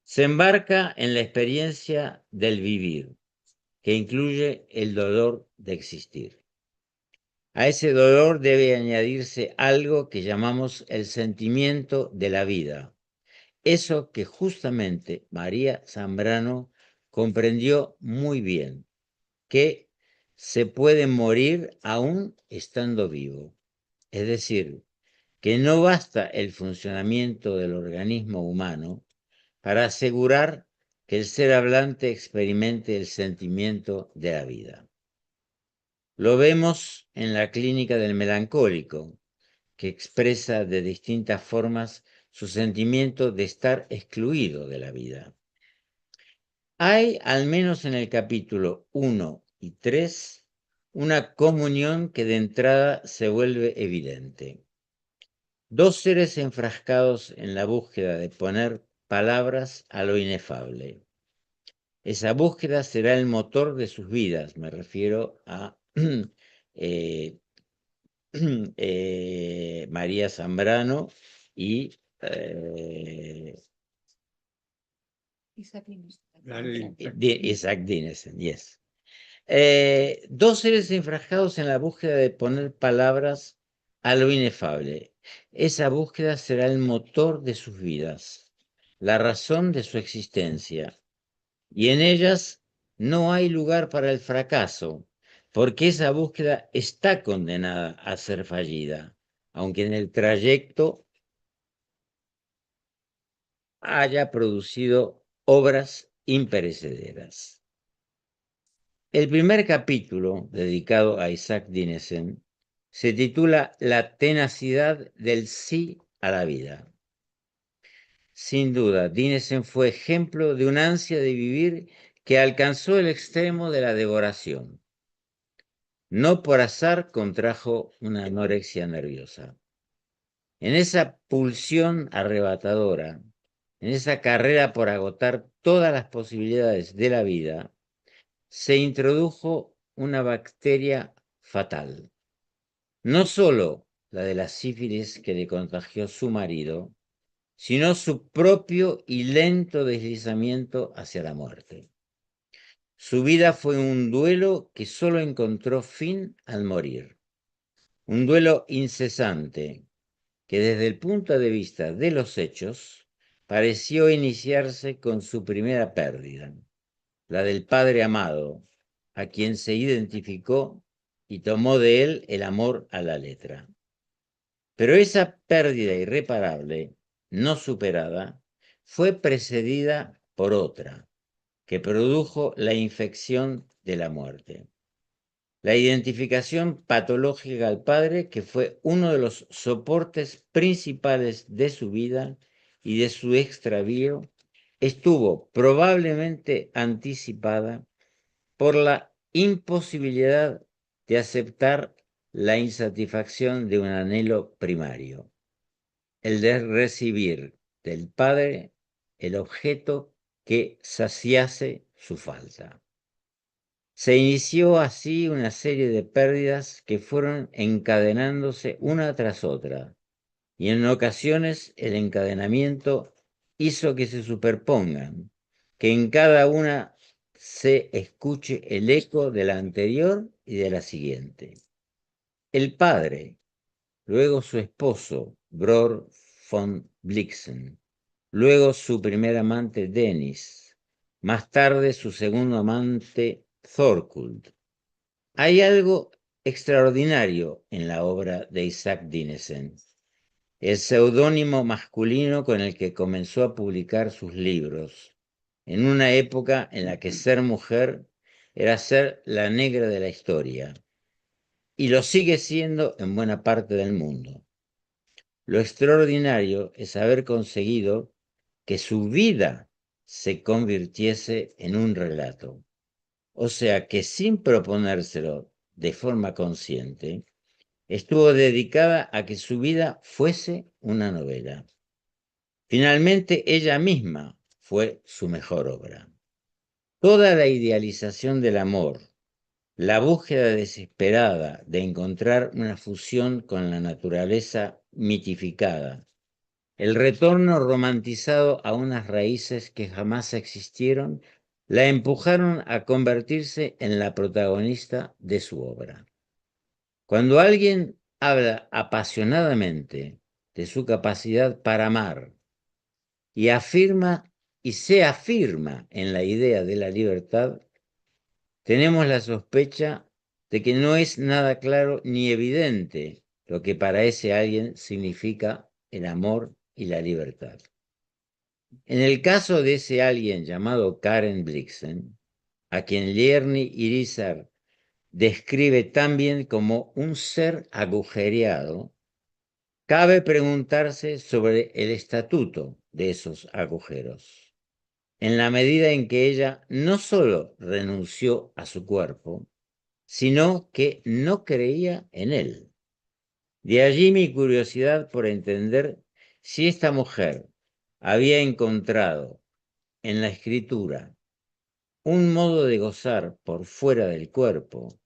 se embarca en la experiencia del vivir, que incluye el dolor de existir. A ese dolor debe añadirse algo que llamamos el sentimiento de la vida, eso que justamente María Zambrano comprendió muy bien, que se puede morir aún estando vivo. Es decir, que no basta el funcionamiento del organismo humano para asegurar que el ser hablante experimente el sentimiento de la vida. Lo vemos en la clínica del melancólico, que expresa de distintas formas su sentimiento de estar excluido de la vida. Hay, al menos en el capítulo 1 y 3, una comunión que de entrada se vuelve evidente. Dos seres enfrascados en la búsqueda de poner palabras a lo inefable. Esa búsqueda será el motor de sus vidas, me refiero a María Zambrano y Isaac Dinesen, yes. Dos seres enfrascados en la búsqueda de poner palabras a lo inefable. Esa búsqueda será el motor de sus vidas, la razón de su existencia. Y en ellas no hay lugar para el fracaso, porque esa búsqueda está condenada a ser fallida, aunque en el trayecto haya producido obras imperecederas. El primer capítulo, dedicado a Isaac Dinesen, se titula La tenacidad del sí a la vida. sin duda, Dinesen fue ejemplo de un ansia de vivir que alcanzó el extremo de la devoración. No por azar contrajo una anorexia nerviosa. En esa pulsión arrebatadora, en esa carrera por agotar todas las posibilidades de la vida, se introdujo una bacteria fatal. No solo la de la sífilis que le contagió su marido, sino su propio y lento deslizamiento hacia la muerte. Su vida fue un duelo que solo encontró fin al morir. Un duelo incesante que desde el punto de vista de los hechos pareció iniciarse con su primera pérdida, la del padre amado, a quien se identificó y tomó de él el amor a la letra. Pero esa pérdida irreparable, no superada, fue precedida por otra, que produjo la infección de la muerte. La identificación patológica al padre, que fue uno de los soportes principales de su vida y de su extravío, estuvo probablemente anticipada por la imposibilidad de aceptar la insatisfacción de un anhelo primario, el de recibir del Padre el objeto que saciase su falta. Se inició así una serie de pérdidas que fueron encadenándose una tras otra, y en ocasiones el encadenamiento hizo que se superpongan, que en cada una se escuche el eco de la anterior y de la siguiente. El padre, luego su esposo, Bror von Blixen, luego su primer amante, Dennis, más tarde su segundo amante, Thorkuld. Hay algo extraordinario en la obra de Isaac Dinesen, el seudónimo masculino con el que comenzó a publicar sus libros, en una época en la que ser mujer era ser la negra de la historia, y lo sigue siendo en buena parte del mundo. Lo extraordinario es haber conseguido que su vida se convirtiese en un relato. O sea que sin proponérselo de forma consciente, estuvo dedicada a que su vida fuese una novela. Finalmente, ella misma fue su mejor obra. Toda la idealización del amor, la búsqueda desesperada de encontrar una fusión con la naturaleza mitificada, el retorno romantizado a unas raíces que jamás existieron, la empujaron a convertirse en la protagonista de su obra. Cuando alguien habla apasionadamente de su capacidad para amar y afirma y se afirma en la idea de la libertad, tenemos la sospecha de que no es nada claro ni evidente lo que para ese alguien significa el amor y la libertad. En el caso de ese alguien llamado Karen Blixen, a quien Lerny Irizar describe también como un ser agujereado, cabe preguntarse sobre el estatuto de esos agujeros, en la medida en que ella no solo renunció a su cuerpo, sino que no creía en él. De allí mi curiosidad por entender si esta mujer había encontrado en la escritura un modo de gozar por fuera del cuerpo,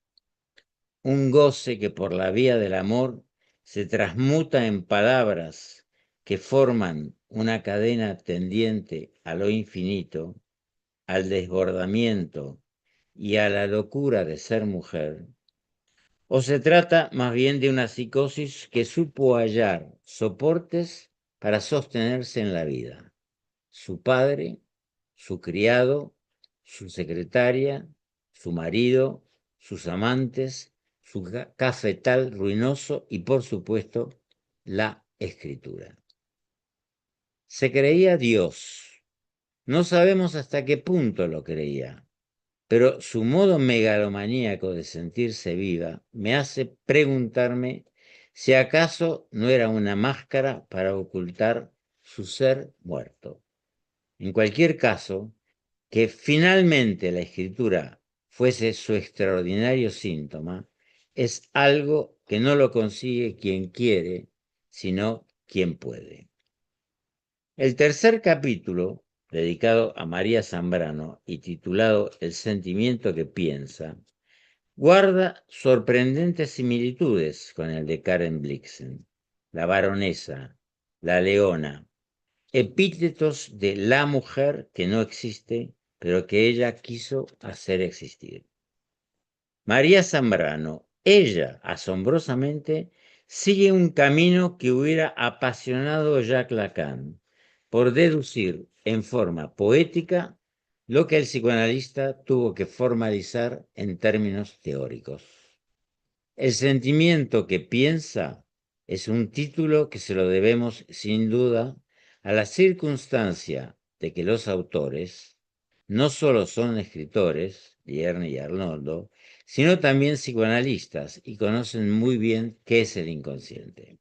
un goce que por la vía del amor se transmuta en palabras que forman una cadena tendiente a lo infinito, al desbordamiento y a la locura de ser mujer, o se trata más bien de una psicosis que supo hallar soportes para sostenerse en la vida. Su padre, su criado, su secretaria, su marido, sus amantes, su cafetal ruinoso y, por supuesto, la escritura. Se creía Dios. No sabemos hasta qué punto lo creía, pero su modo megalomaníaco de sentirse viva me hace preguntarme si acaso no era una máscara para ocultar su ser muerto. En cualquier caso, que finalmente la escritura fuese su extraordinario síntoma, es algo que no lo consigue quien quiere, sino quien puede. El tercer capítulo, dedicado a María Zambrano y titulado El sentimiento que piensa, guarda sorprendentes similitudes con el de Karen Blixen, la baronesa, la leona, epítetos de la mujer que no existe, pero que ella quiso hacer existir. María Zambrano, ella, asombrosamente, sigue un camino que hubiera apasionado a Jacques Lacan, por deducir en forma poética lo que el psicoanalista tuvo que formalizar en términos teóricos. El sentimiento que piensa es un título que se lo debemos sin duda a la circunstancia de que los autores no solo son escritores, Vierny y Arnoldo, sino también psicoanalistas y conocen muy bien qué es el inconsciente,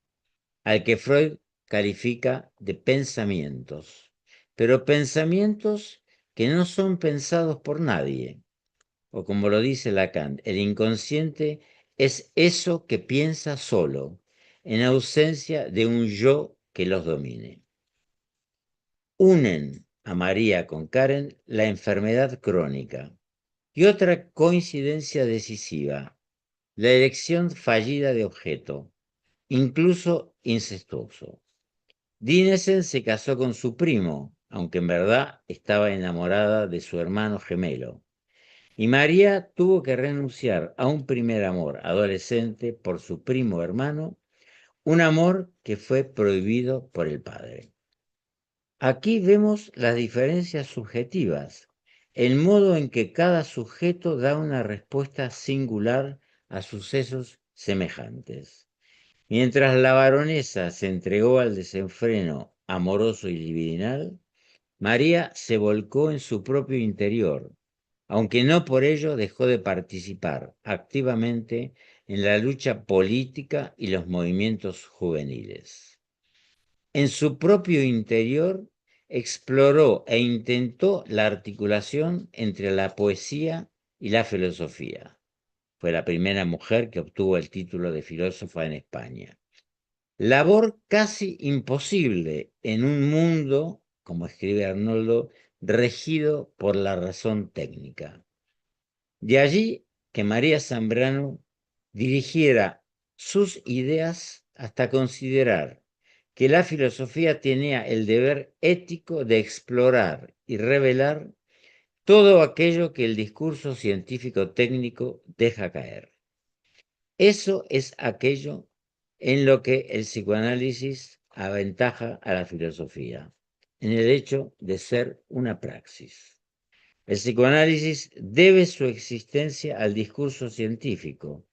al que Freud califica de pensamientos, pero pensamientos que no son pensados por nadie, o como lo dice Lacan, el inconsciente es eso que piensa solo, en ausencia de un yo que los domine. Unen a María con Karen la enfermedad crónica y otra coincidencia decisiva, la elección fallida de objeto, incluso incestuoso. Dinesen se casó con su primo, aunque en verdad estaba enamorada de su hermano gemelo. Y María tuvo que renunciar a un primer amor adolescente por su primo hermano, un amor que fue prohibido por el padre. Aquí vemos las diferencias subjetivas, el modo en que cada sujeto da una respuesta singular a sucesos semejantes. Mientras la baronesa se entregó al desenfreno amoroso y libidinal, María se volcó en su propio interior, aunque no por ello dejó de participar activamente en la lucha política y los movimientos juveniles. En su propio interior exploró e intentó la articulación entre la poesía y la filosofía. Fue la primera mujer que obtuvo el título de filósofa en España. Labor casi imposible en un mundo, como escribe Arnoldo, regido por la razón técnica. De allí que María Zambrano dirigiera sus ideas hasta considerar que la filosofía tenía el deber ético de explorar y revelar todo aquello que el discurso científico técnico deja caer. Eso es aquello en lo que el psicoanálisis aventaja a la filosofía, en el hecho de ser una praxis. El psicoanálisis debe su existencia al discurso científico,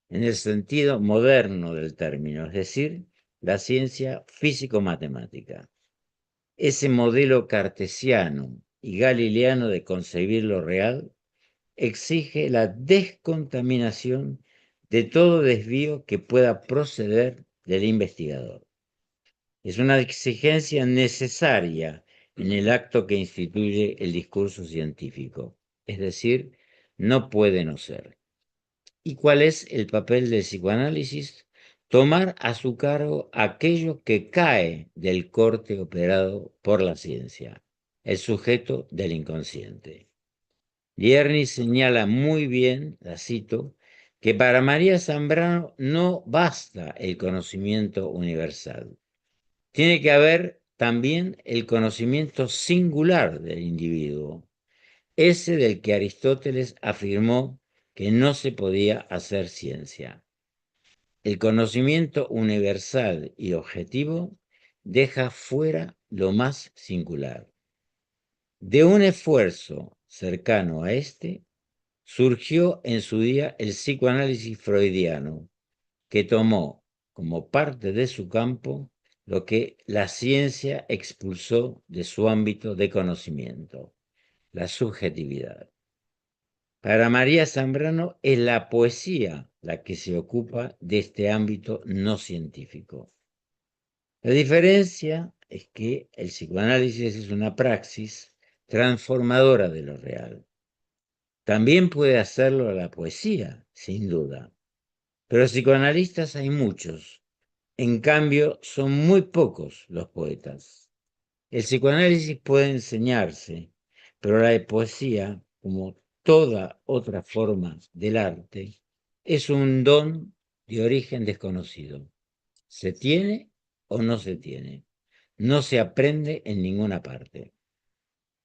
en el sentido moderno del término, es decir, la ciencia físico-matemática. Ese modelo cartesiano y galileano de concebir lo real exige la descontaminación de todo desvío que pueda proceder del investigador. Es una exigencia necesaria en el acto que instituye el discurso científico, es decir, no puede no ser. ¿Y cuál es el papel del psicoanálisis? Tomar a su cargo aquello que cae del corte operado por la ciencia, el sujeto del inconsciente. Vierny señala muy bien, la cito, que para María Zambrano no basta el conocimiento universal. Tiene que haber también el conocimiento singular del individuo, ese del que Aristóteles afirmó que no se podía hacer ciencia. El conocimiento universal y objetivo deja fuera lo más singular. De un esfuerzo cercano a este, surgió en su día el psicoanálisis freudiano, que tomó como parte de su campo lo que la ciencia expulsó de su ámbito de conocimiento, la subjetividad. Para María Zambrano es la poesía la que se ocupa de este ámbito no científico. La diferencia es que el psicoanálisis es una praxis transformadora de lo real. También puede hacerlo la poesía, sin duda. Pero psicoanalistas hay muchos. En cambio, son muy pocos los poetas. El psicoanálisis puede enseñarse, pero la poesía, como toda otra forma del arte, es un don de origen desconocido. ¿Se tiene o no se tiene? No se aprende en ninguna parte.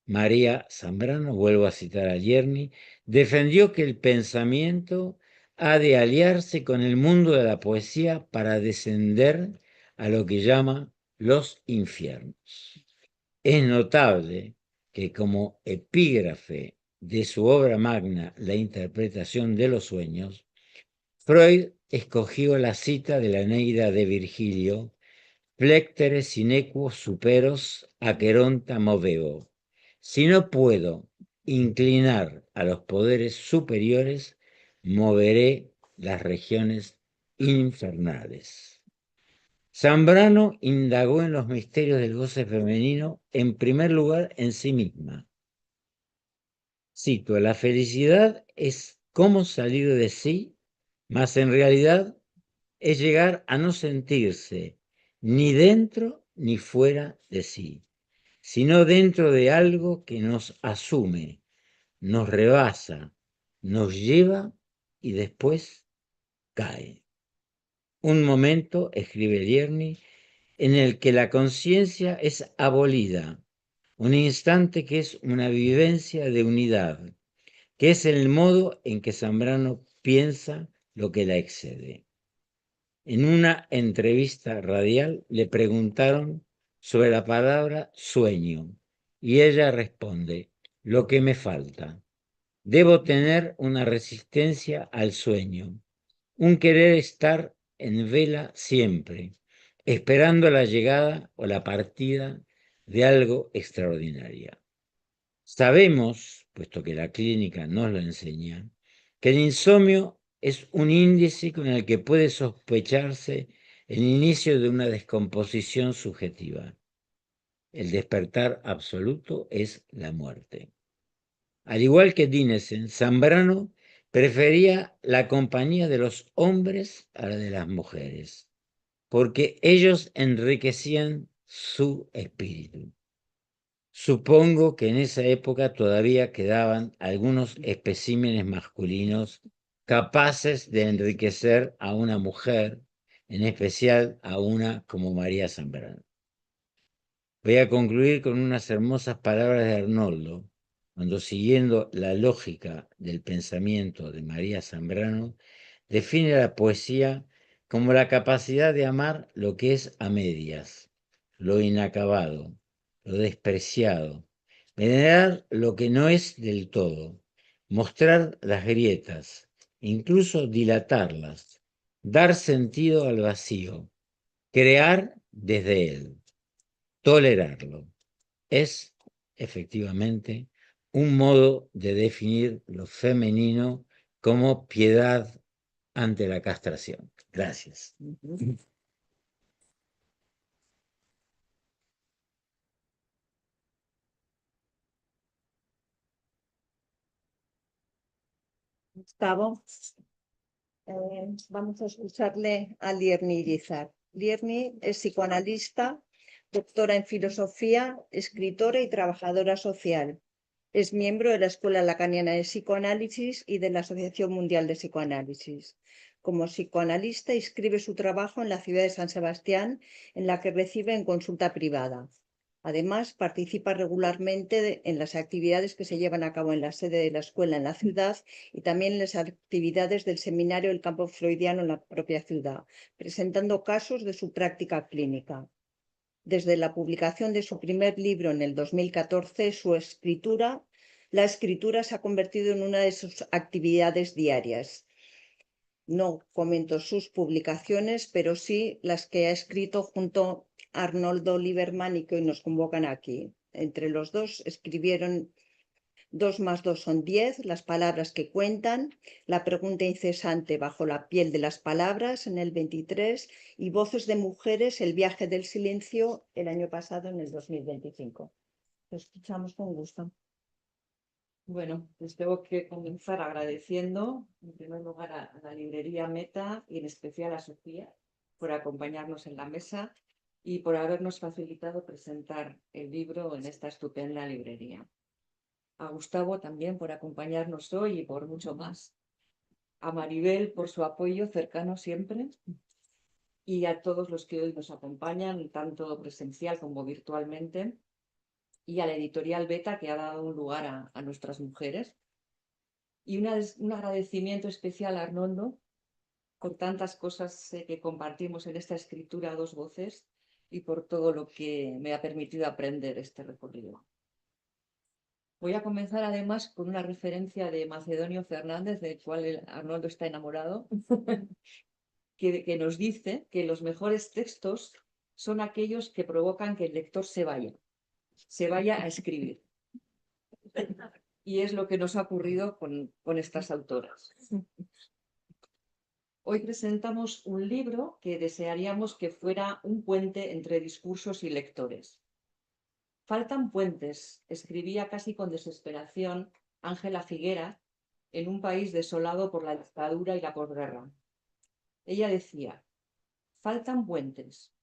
María Zambrano, vuelvo a citar a Yerny, defendió que el pensamiento ha de aliarse con el mundo de la poesía para descender a lo que llama los infiernos. Es notable que como epígrafe de su obra magna, La interpretación de los sueños, Freud escogió la cita de la Eneida de Virgilio, Flectere sinequo superos aqueronta moveo. Si no puedo inclinar a los poderes superiores, moveré las regiones infernales. Zambrano indagó en los misterios del goce femenino, en primer lugar en sí misma. Cito, la felicidad es cómo salir de sí, mas en realidad es llegar a no sentirse ni dentro ni fuera de sí, sino dentro de algo que nos asume, nos rebasa, nos lleva y después cae. Un momento, escribe Lierny, en el que la conciencia es abolida, un instante que es una vivencia de unidad, que es el modo en que Zambrano piensa lo que la excede. En una entrevista radial le preguntaron sobre la palabra sueño y ella responde, lo que me falta. Debo tener una resistencia al sueño, un querer estar en vela siempre, esperando la llegada o la partida de algo extraordinario. Sabemos, puesto que la clínica nos lo enseña, que el insomnio es un índice con el que puede sospecharse el inicio de una descomposición subjetiva. El despertar absoluto es la muerte. Al igual que Dinesen, Zambrano prefería la compañía de los hombres a la de las mujeres, porque ellos enriquecían su espíritu. Supongo que en esa época todavía quedaban algunos especímenes masculinos capaces de enriquecer a una mujer, en especial a una como María Zambrano. Voy a concluir con unas hermosas palabras de Arnoldo, cuando siguiendo la lógica del pensamiento de María Zambrano, define la poesía como la capacidad de amar lo que es a medias, lo inacabado, lo despreciado, venerar lo que no es del todo, mostrar las grietas, incluso dilatarlas, dar sentido al vacío, crear desde él, tolerarlo. Es efectivamente un modo de definir lo femenino como piedad ante la castración. Gracias. Gustavo, vamos a escucharle a Lierni Irizar. Lierni es psicoanalista, doctora en filosofía, escritora y trabajadora social. Es miembro de la Escuela Lacaniana de Psicoanálisis y de la Asociación Mundial de Psicoanálisis. Como psicoanalista, inscribe su trabajo en la ciudad de San Sebastián, en la que recibe en consulta privada. Además, participa regularmente en las actividades que se llevan a cabo en la sede de la escuela en la ciudad y también en las actividades del seminario del campo freudiano en la propia ciudad, presentando casos de su práctica clínica. Desde la publicación de su primer libro en el 2014, la escritura se ha convertido en una de sus actividades diarias. No comento sus publicaciones, pero sí las que ha escrito junto a Arnoldo Lieberman y que hoy nos convocan aquí. Entre los dos escribieron 2 más 2 son 10, las palabras que cuentan, la pregunta incesante bajo la piel de las palabras en el 23 y Voces de mujeres, el viaje del silencio el año pasado en el 2025. Lo escuchamos con gusto. Bueno, pues tengo que comenzar agradeciendo en primer lugar a la librería Meta y en especial a Sofía por acompañarnos en la mesa y por habernos facilitado presentar el libro en esta estupenda librería. A Gustavo también por acompañarnos hoy y por mucho más. A Maribel por su apoyo cercano siempre y a todos los que hoy nos acompañan, tanto presencial como virtualmente, y a la editorial Beta que ha dado un lugar a nuestras mujeres. Y un agradecimiento especial a Arnoldo por tantas cosas que compartimos en esta escritura a dos voces y por todo lo que me ha permitido aprender este recorrido. Voy a comenzar además con una referencia de Macedonio Fernández, del cual Arnoldo está enamorado, que nos dice que los mejores textos son aquellos que provocan que el lector se vaya a escribir. Y es lo que nos ha ocurrido con estas autoras. Hoy presentamos un libro que desearíamos que fuera un puente entre discursos y lectores. Faltan puentes, escribía casi con desesperación Ángela Figuera en un país desolado por la dictadura y la posguerra. Ella decía, faltan puentes.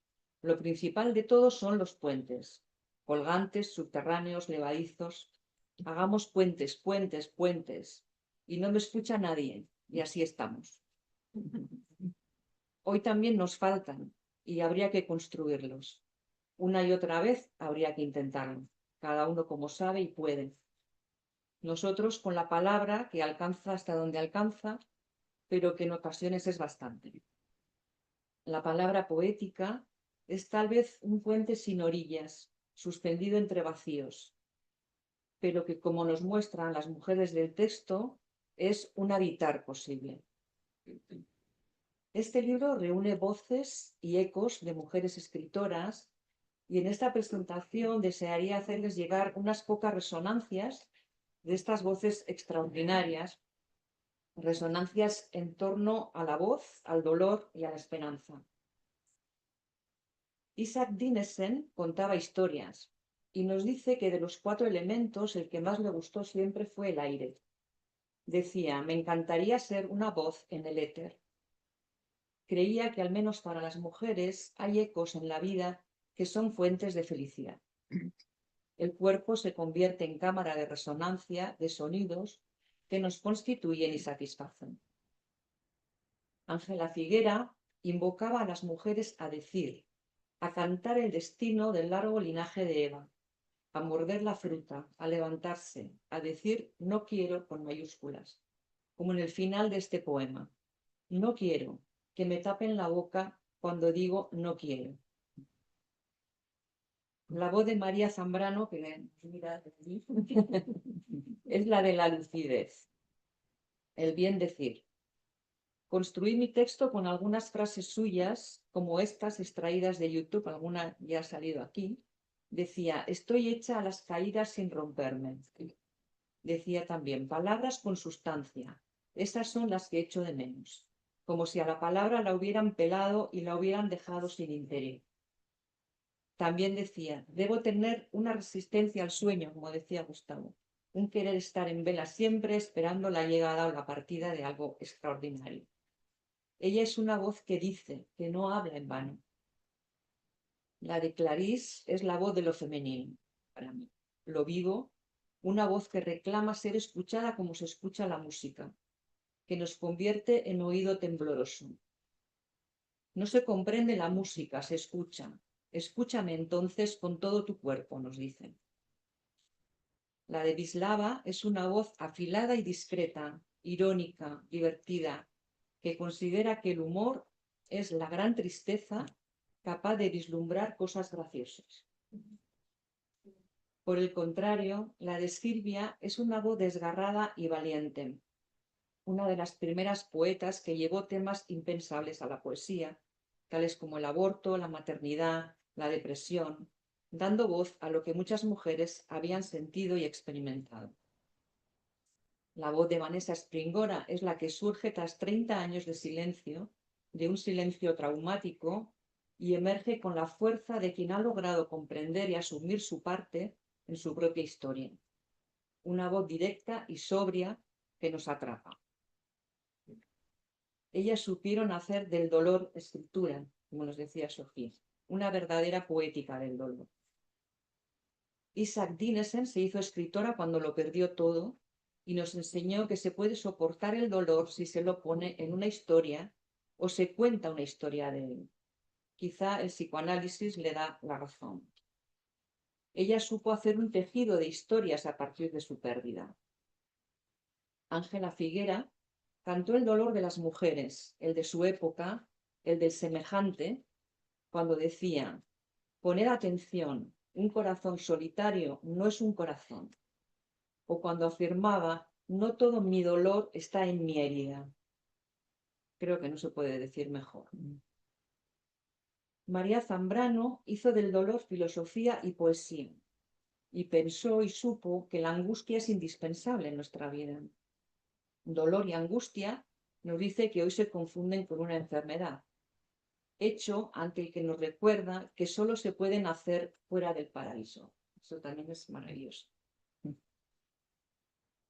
Lo principal de todo son los puentes, colgantes, subterráneos, levadizos. Hagamos puentes, puentes, puentes. Y no me escucha nadie, y así estamos. Hoy también nos faltan y habría que construirlos. Una y otra vez habría que intentarlo, cada uno como sabe y puede. Nosotros con la palabra que alcanza hasta donde alcanza, pero que en ocasiones es bastante. La palabra poética es tal vez un puente sin orillas, suspendido entre vacíos, pero que como nos muestran las mujeres del texto, es un habitar posible. Este libro reúne voces y ecos de mujeres escritoras y en esta presentación desearía hacerles llegar unas pocas resonancias de estas voces extraordinarias, resonancias en torno a la voz, al dolor y a la esperanza. Isaac Dinesen contaba historias y nos dice que de los 4 elementos el que más le gustó siempre fue el aire. Decía, me encantaría ser una voz en el éter. Creía que al menos para las mujeres hay ecos en la vida que son fuentes de felicidad. El cuerpo se convierte en cámara de resonancia de sonidos que nos constituyen y satisfacen. Ángela Figuera invocaba a las mujeres a decir, a cantar el destino del largo linaje de Eva, a morder la fruta, a levantarse, a decir no quiero con mayúsculas, como en el final de este poema. No quiero que me tapen la boca cuando digo no quiero. La voz de María Zambrano, que mira allí, es la de la lucidez, el bien decir. Construí mi texto con algunas frases suyas, como estas extraídas de YouTube, alguna ya ha salido aquí. Decía, estoy hecha a las caídas sin romperme. Decía también, palabras con sustancia, esas son las que echo de menos, como si a la palabra la hubieran pelado y la hubieran dejado sin interés. También decía, debo tener una resistencia al sueño, como decía Gustavo, un querer estar en vela siempre esperando la llegada o la partida de algo extraordinario. Ella es una voz que dice, que no habla en vano. La de Clarís es la voz de lo femenino, para mí. Lo vivo, una voz que reclama ser escuchada como se escucha la música, que nos convierte en oído tembloroso. No se comprende la música, se escucha. Escúchame entonces con todo tu cuerpo, nos dicen. La de Vislava es una voz afilada y discreta, irónica, divertida, que considera que el humor es la gran tristeza capaz de vislumbrar cosas graciosas. Por el contrario, la de Silvia es una voz desgarrada y valiente, una de las primeras poetas que llevó temas impensables a la poesía, tales como el aborto, la maternidad, la depresión, dando voz a lo que muchas mujeres habían sentido y experimentado. La voz de Vanessa Springora es la que surge tras 30 años de silencio, de un silencio traumático, y emerge con la fuerza de quien ha logrado comprender y asumir su parte en su propia historia. Una voz directa y sobria que nos atrapa. Ellas supieron hacer del dolor escritura, como nos decía Sofía, una verdadera poética del dolor. Isaac Dinesen se hizo escritora cuando lo perdió todo y nos enseñó que se puede soportar el dolor si se lo pone en una historia o se cuenta una historia de él. Quizá el psicoanálisis le da la razón. Ella supo hacer un tejido de historias a partir de su pérdida. Ángela Figuera cantó el dolor de las mujeres, el de su época, el del semejante, cuando decía: poned atención, un corazón solitario no es un corazón. O cuando afirmaba: no todo mi dolor está en mi herida. Creo que no se puede decir mejor. María Zambrano hizo del dolor filosofía y poesía, y pensó y supo que la angustia es indispensable en nuestra vida. Dolor y angustia nos dice que hoy se confunden con una enfermedad, hecho ante el que nos recuerda que solo se puede nacer fuera del paraíso. Eso también es maravilloso.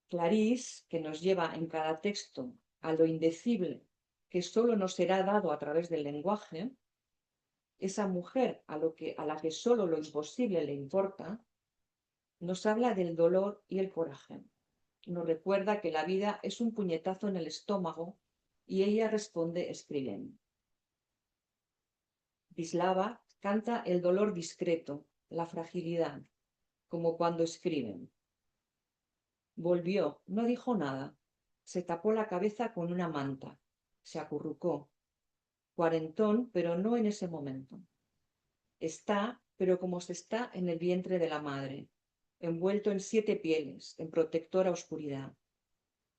Clarice, que nos lleva en cada texto a lo indecible que solo nos será dado a través del lenguaje, esa mujer a la que solo lo imposible le importa, nos habla del dolor y el coraje. Nos recuerda que la vida es un puñetazo en el estómago y ella responde escribiendo. Wisława canta el dolor discreto, la fragilidad, como cuando escriben. Volvió, no dijo nada, se tapó la cabeza con una manta, se acurrucó. Cuarentón, pero no en ese momento. Está, pero como se está en el vientre de la madre, envuelto en 7 pieles, en protectora oscuridad.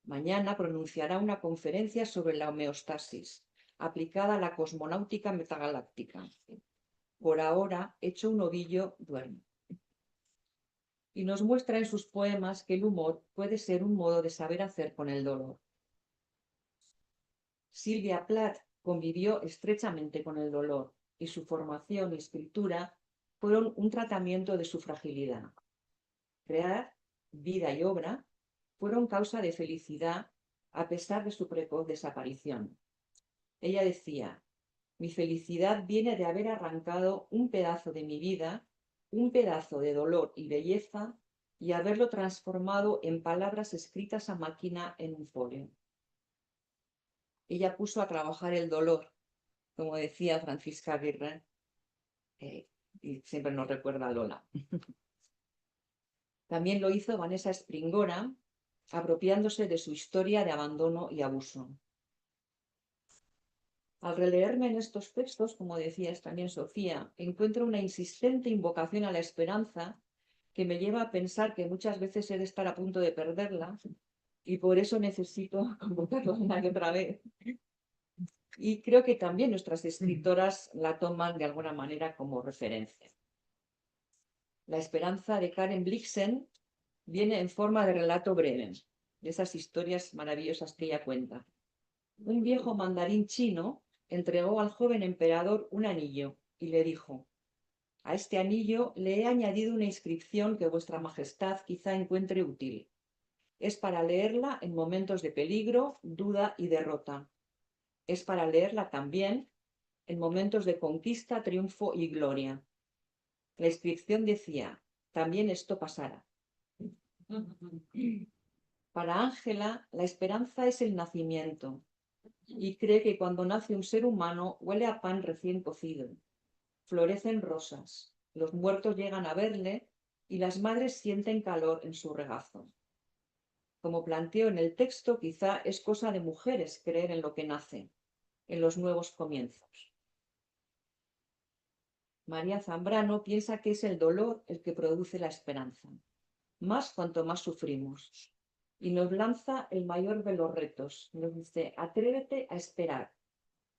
Mañana pronunciará una conferencia sobre la homeostasis, aplicada a la cosmonáutica metagaláctica. Por ahora, hecho un ovillo, duerme. Y nos muestra en sus poemas que el humor puede ser un modo de saber hacer con el dolor. Silvia Plath convivió estrechamente con el dolor y su formación y escritura fueron un tratamiento de su fragilidad. Crear, vida y obra fueron causa de felicidad a pesar de su precoz desaparición. Ella decía: mi felicidad viene de haber arrancado un pedazo de mi vida, un pedazo de dolor y belleza, y haberlo transformado en palabras escritas a máquina en un folio. Ella puso a trabajar el dolor, como decía Francisca Aguirre, y siempre nos recuerda a Lola. También lo hizo Vanessa Springora, apropiándose de su historia de abandono y abuso. Al releerme en estos textos, como decía también Sofía, encuentro una insistente invocación a la esperanza que me lleva a pensar que muchas veces he de estar a punto de perderla y por eso necesito convocarla una y otra vez. Y creo que también nuestras escritoras la toman de alguna manera como referencia. La esperanza de Karen Blixen viene en forma de relato breve, de esas historias maravillosas que ella cuenta. Un viejo mandarín chino entregó al joven emperador un anillo y le dijo: a este anillo le he añadido una inscripción que vuestra majestad quizá encuentre útil. Es para leerla en momentos de peligro, duda y derrota. Es para leerla también en momentos de conquista, triunfo y gloria. La inscripción decía: también esto pasará. Para Ángela, la esperanza es el nacimiento, y cree que cuando nace un ser humano huele a pan recién cocido. Florecen rosas, los muertos llegan a verle y las madres sienten calor en su regazo. Como planteo en el texto, quizá es cosa de mujeres creer en lo que nace, en los nuevos comienzos. María Zambrano piensa que es el dolor el que produce la esperanza, más cuanto más sufrimos, y nos lanza el mayor de los retos. Nos dice: atrévete a esperar,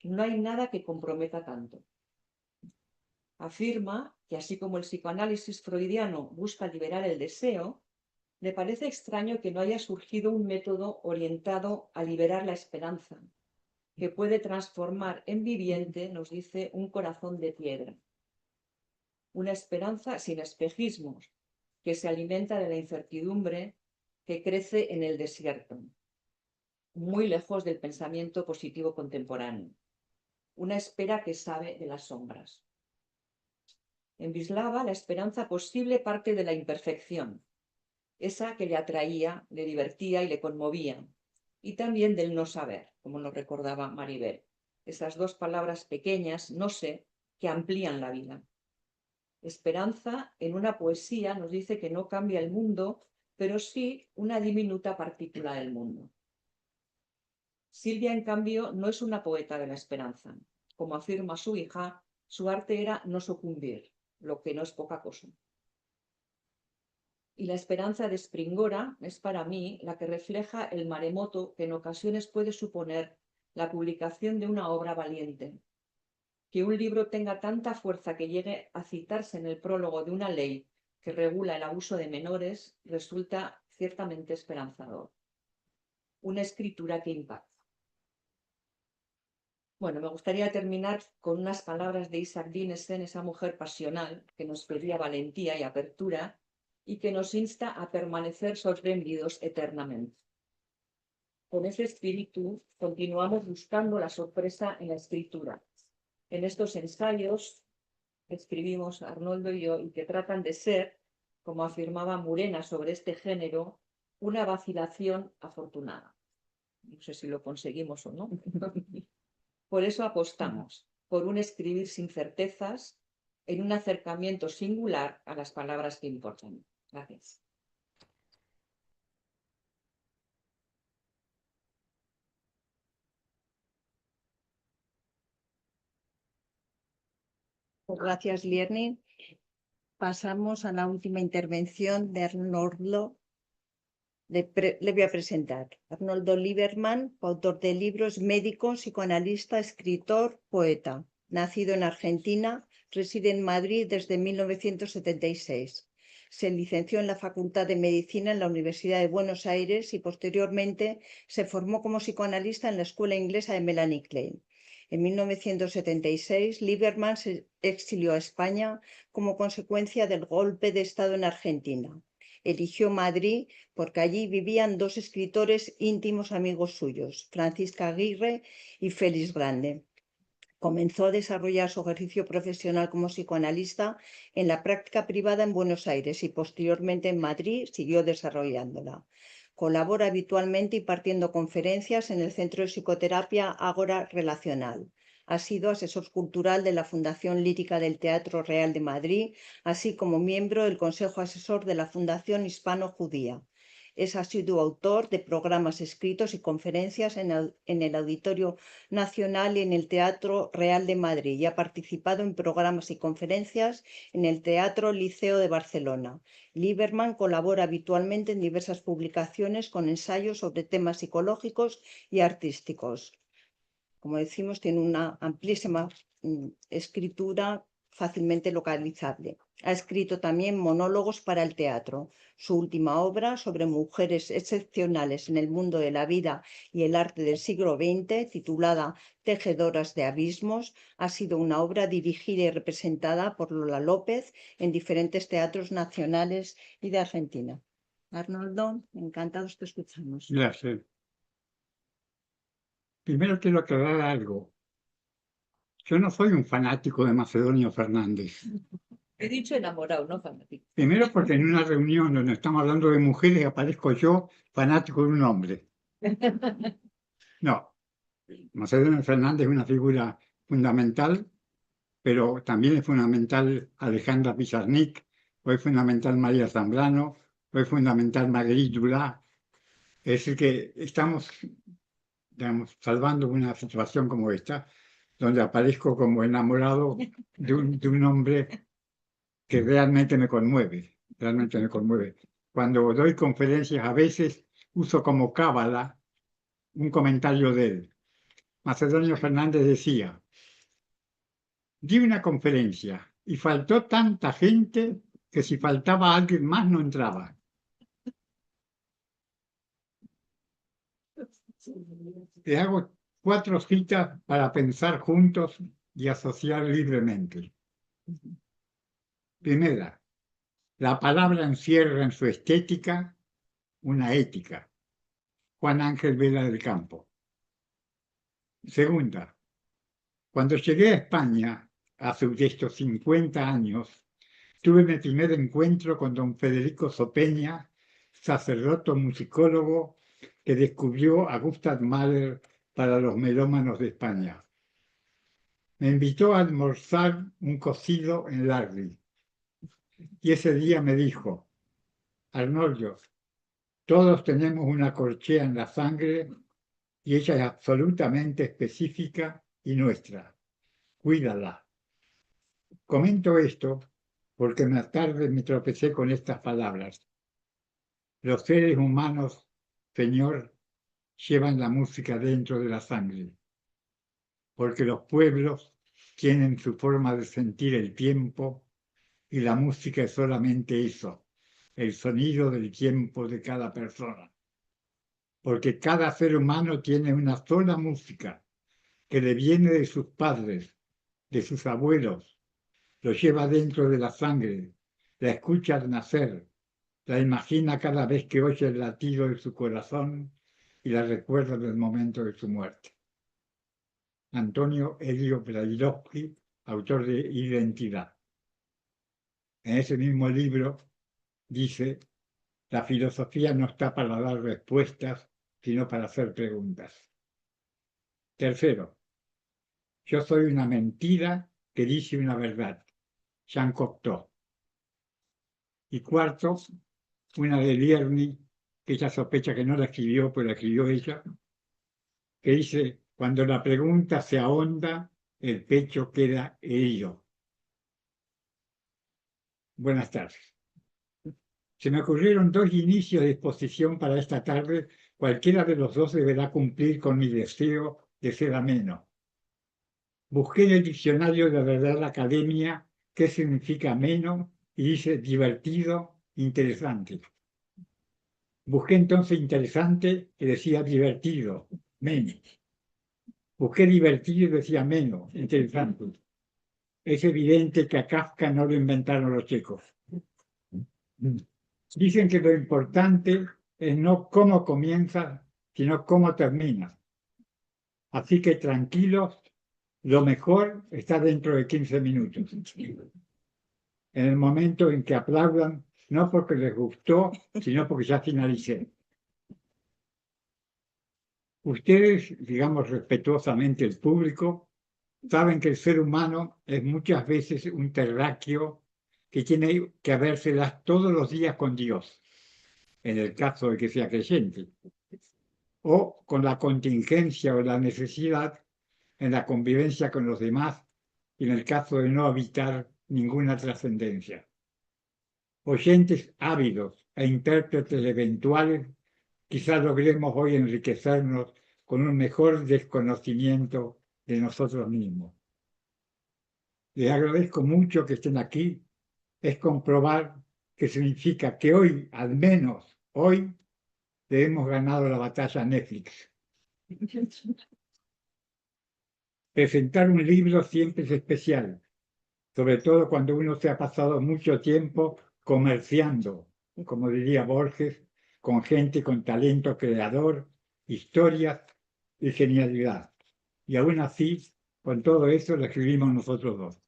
no hay nada que comprometa tanto. Afirma que así como el psicoanálisis freudiano busca liberar el deseo, Le parece extraño que no haya surgido un método orientado a liberar la esperanza, que puede transformar en viviente, nos dice, un corazón de piedra. Una esperanza sin espejismos, que se alimenta de la incertidumbre, que crece en el desierto, muy lejos del pensamiento positivo contemporáneo. Una espera que sabe de las sombras. En Wisława, la esperanza posible parte de la imperfección, esa que le atraía, le divertía y le conmovía, y también del no saber, como nos recordaba Maribel. Esas dos palabras pequeñas, no sé, que amplían la vida. Esperanza en una poesía nos dice que no cambia el mundo, pero sí una diminuta partícula del mundo. Silvia, en cambio, no es una poeta de la esperanza. Como afirma su hija, su arte era no sucumbir, lo que no es poca cosa. Y la esperanza de Springora es para mí la que refleja el maremoto que en ocasiones puede suponer la publicación de una obra valiente. Que un libro tenga tanta fuerza que llegue a citarse en el prólogo de una ley que regula el abuso de menores resulta ciertamente esperanzador. Una escritura que impacta. Bueno, me gustaría terminar con unas palabras de Isaac Dinesen, esa mujer pasional que nos pedía valentía y apertura y que nos insta a permanecer sorprendidos eternamente. Con ese espíritu continuamos buscando la sorpresa en la escritura. En estos ensayos que escribimos Arnoldo y yo y que tratan de ser, como afirmaba Murena sobre este género, una vacilación afortunada. No sé si lo conseguimos o no. Por eso apostamos por un escribir sin certezas, en un acercamiento singular a las palabras que importan. Gracias. Gracias, Lierni. Pasamos a la última intervención de Arnoldo. Le voy a presentar. Arnoldo Lieberman, autor de libros, médico, psicoanalista, escritor, poeta. Nacido en Argentina, reside en Madrid desde 1976. Se licenció en la Facultad de Medicina en la Universidad de Buenos Aires y posteriormente se formó como psicoanalista en la Escuela Inglesa de Melanie Klein. En 1976, Lieberman se exilió a España como consecuencia del golpe de Estado en Argentina. Eligió Madrid porque allí vivían dos escritores íntimos amigos suyos, Francisca Aguirre y Félix Grande. Comenzó a desarrollar su ejercicio profesional como psicoanalista en la práctica privada en Buenos Aires y posteriormente en Madrid siguió desarrollándola. Colabora habitualmente impartiendo conferencias en el Centro de Psicoterapia Ágora Relacional. Ha sido asesor cultural de la Fundación Lírica del Teatro Real de Madrid, así como miembro del Consejo Asesor de la Fundación Hispano-Judía. Es asiduo autor de programas escritos y conferencias en el Auditorio Nacional y en el Teatro Real de Madrid y ha participado en programas y conferencias en el Teatro Liceo de Barcelona. Lieberman colabora habitualmente en diversas publicaciones con ensayos sobre temas psicológicos y artísticos. Como decimos, tiene una amplísima escritura fácilmente localizable. Ha escrito también monólogos para el teatro. Su última obra, sobre mujeres excepcionales en el mundo de la vida y el arte del siglo XX, titulada Tejedoras de abismos, ha sido una obra dirigida y representada por Lola López en diferentes teatros nacionales y de Argentina. Arnoldo, encantados te escuchamos. Gracias. Primero quiero aclarar algo. Yo no soy un fanático de Macedonio Fernández. He dicho enamorado, no fanático. Primero porque en una reunión donde estamos hablando de mujeres aparezco yo fanático de un hombre. No, Macedonio Fernández es una figura fundamental, pero también es fundamental Alejandra Pizarnik, o es fundamental María Zambrano, o es fundamental Marguerite Duras. Es decir, que estamos, digamos, salvando una situación como esta, donde aparezco como enamorado de un hombre que realmente me conmueve, realmente me conmueve. Cuando doy conferencias a veces uso como cábala un comentario de él. Macedonio Fernández decía, di una conferencia y faltó tanta gente que si faltaba alguien más no entraba. Les hago 4 citas para pensar juntos y asociar libremente. Primera, la palabra encierra en su estética una ética. Juan Ángel Vela del Campo. Segunda, cuando llegué a España, hace estos 50 años, tuve mi primer encuentro con don Federico Sopeña, sacerdote musicólogo que descubrió a Gustav Mahler para los melómanos de España. Me invitó a almorzar un cocido en Larry. Y ese día me dijo: Arnoldo, todos tenemos una corchea en la sangre y ella es absolutamente específica y nuestra. Cuídala. Comento esto porque más tarde me tropecé con estas palabras. Los seres humanos, Señor, llevan la música dentro de la sangre, porque los pueblos tienen su forma de sentir el tiempo y la música es solamente eso, el sonido del tiempo de cada persona. Porque cada ser humano tiene una sola música que le viene de sus padres, de sus abuelos, lo lleva dentro de la sangre, la escucha al nacer, la imagina cada vez que oye el latido de su corazón y la recuerda del momento de su muerte. Antonio Elio Brailovsky, autor de Identidad. En ese mismo libro dice: la filosofía no está para dar respuestas, sino para hacer preguntas. Tercero, yo soy una mentira que dice una verdad. Jean Cocteau. Y cuarto, una de Lierny, que ella sospecha que no la escribió, pero la escribió ella, que dice: cuando la pregunta se ahonda, el pecho queda herido. Buenas tardes. Se me ocurrieron 2 inicios de exposición para esta tarde. Cualquiera de los 2 deberá cumplir con mi deseo de ser ameno. Busqué en el diccionario de la Real Academia qué significa ameno y dice divertido, interesante. Busqué entonces interesante y decía divertido, menos. Busqué divertido y decía menos, interesante. Es evidente que a Kafka no lo inventaron los checos. Dicen que lo importante es no cómo comienza, sino cómo termina. Así que tranquilos, lo mejor está dentro de 15 minutos. En el momento en que aplaudan, no porque les gustó, sino porque ya finalicé. Ustedes, digamos respetuosamente el público, saben que el ser humano es muchas veces un terráqueo que tiene que habérselas todos los días con Dios, en el caso de que sea creyente, o con la contingencia o la necesidad en la convivencia con los demás, y en el caso de no habitar ninguna trascendencia. Oyentes ávidos e intérpretes eventuales, quizás logremos hoy enriquecernos con un mejor desconocimiento de nosotros mismos. Les agradezco mucho que estén aquí. Es comprobar que significa que hoy, al menos hoy, le hemos ganado la batalla a Netflix. Presentar un libro siempre es especial, sobre todo cuando uno se ha pasado mucho tiempo comerciando, como diría Borges, con gente con talento creador, historias y genialidad. Y aún así, con todo eso, lo escribimos nosotros 2.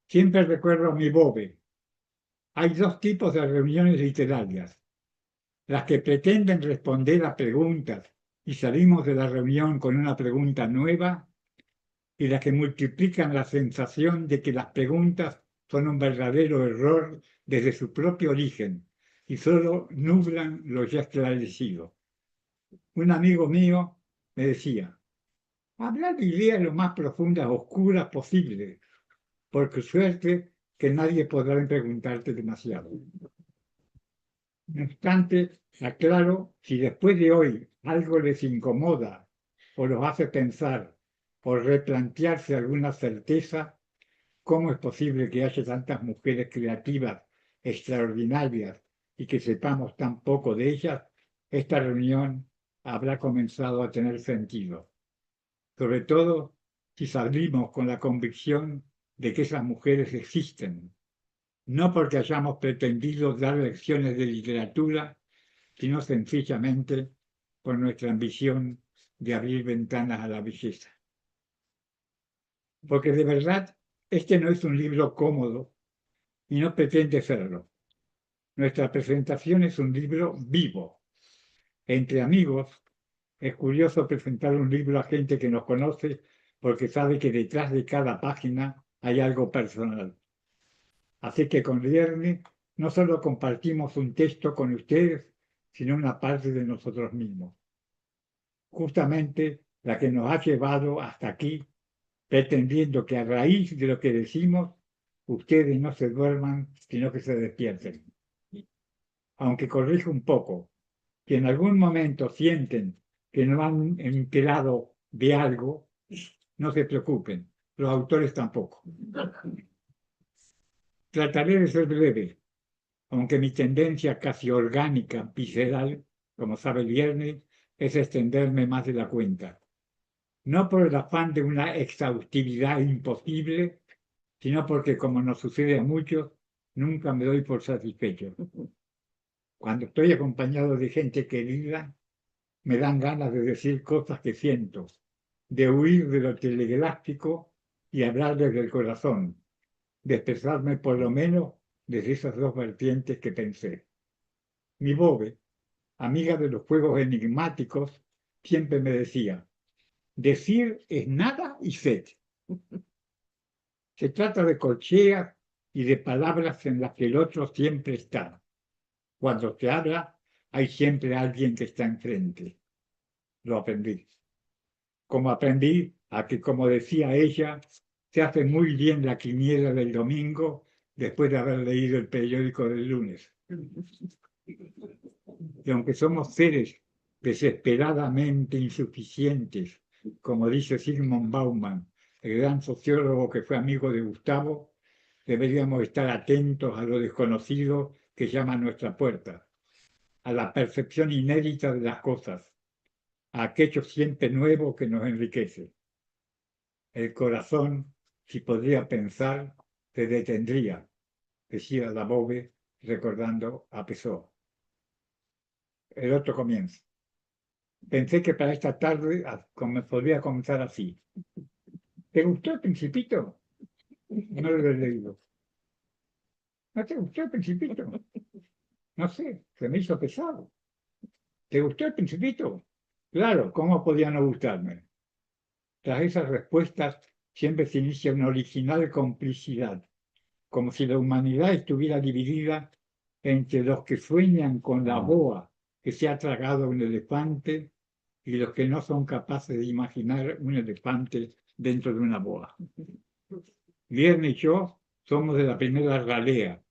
Siempre recuerdo a mi Bobe. Hay 2 tipos de reuniones literarias: las que pretenden responder a preguntas y salimos de la reunión con una pregunta nueva, y las que multiplican la sensación de que las preguntas son un verdadero error desde su propio origen y solo nublan lo ya esclarecido. Un amigo mío me decía: hablar de ideas lo más profundas, oscuras posible, porque suerte que nadie podrá preguntarte demasiado. No obstante, aclaro, si después de hoy algo les incomoda o los hace pensar o replantearse alguna certeza, ¿cómo es posible que haya tantas mujeres creativas, extraordinarias, y que sepamos tan poco de ellas? Esta reunión habrá comenzado a tener sentido. Sobre todo si salimos con la convicción de que esas mujeres existen, no porque hayamos pretendido dar lecciones de literatura, sino sencillamente por nuestra ambición de abrir ventanas a la belleza. Porque de verdad, este no es un libro cómodo y no pretende serlo. Nuestra presentación es un libro vivo. Entre amigos, es curioso presentar un libro a gente que nos conoce porque sabe que detrás de cada página hay algo personal. Así que con Lierne no solo compartimos un texto con ustedes, sino una parte de nosotros mismos. Justamente la que nos ha llevado hasta aquí, pretendiendo que a raíz de lo que decimos, ustedes no se duerman, sino que se despierten. Aunque corrijo un poco, que en algún momento sienten que no han enterado de algo, no se preocupen, los autores tampoco. Trataré de ser breve, aunque mi tendencia casi orgánica, visceral, como sabe el viernes, es extenderme más de la cuenta. No por el afán de una exhaustividad imposible, sino porque, como nos sucede a muchos, nunca me doy por satisfecho. Cuando estoy acompañado de gente querida, me dan ganas de decir cosas que siento, de huir de lo telegráfico y hablarles del corazón, de expresarme por lo menos desde esas dos vertientes que pensé. Mi Bobe, amiga de los juegos enigmáticos, siempre me decía, decir es nada y sed. Se trata de corcheas y de palabras en las que el otro siempre está. Cuando se habla, hay siempre alguien que está enfrente. Lo aprendí. Como aprendí a que, como decía ella, se hace muy bien la quiniela del domingo después de haber leído el periódico del lunes. Y aunque somos seres desesperadamente insuficientes, como dice Zygmunt Bauman, el gran sociólogo que fue amigo de Gustavo, deberíamos estar atentos a lo desconocido que llama a nuestra puerta, a la percepción inédita de las cosas, a aquello siempre nuevo que nos enriquece. El corazón, si podría pensar, se detendría, decía Dabove recordando a Pessoa. El otro comienzo. Pensé que para esta tarde podría comenzar así. ¿Te gustó el Principito? No lo he leído. ¿No te gustó el Principito? No sé, se me hizo pesado. ¿Te gustó el Principito? Claro, ¿cómo podía no gustarme? Tras esas respuestas siempre se inicia una original complicidad, como si la humanidad estuviera dividida entre los que sueñan con la boa que se ha tragado un elefante y los que no son capaces de imaginar un elefante dentro de una boa. Lierne y yo somos de la primera ralea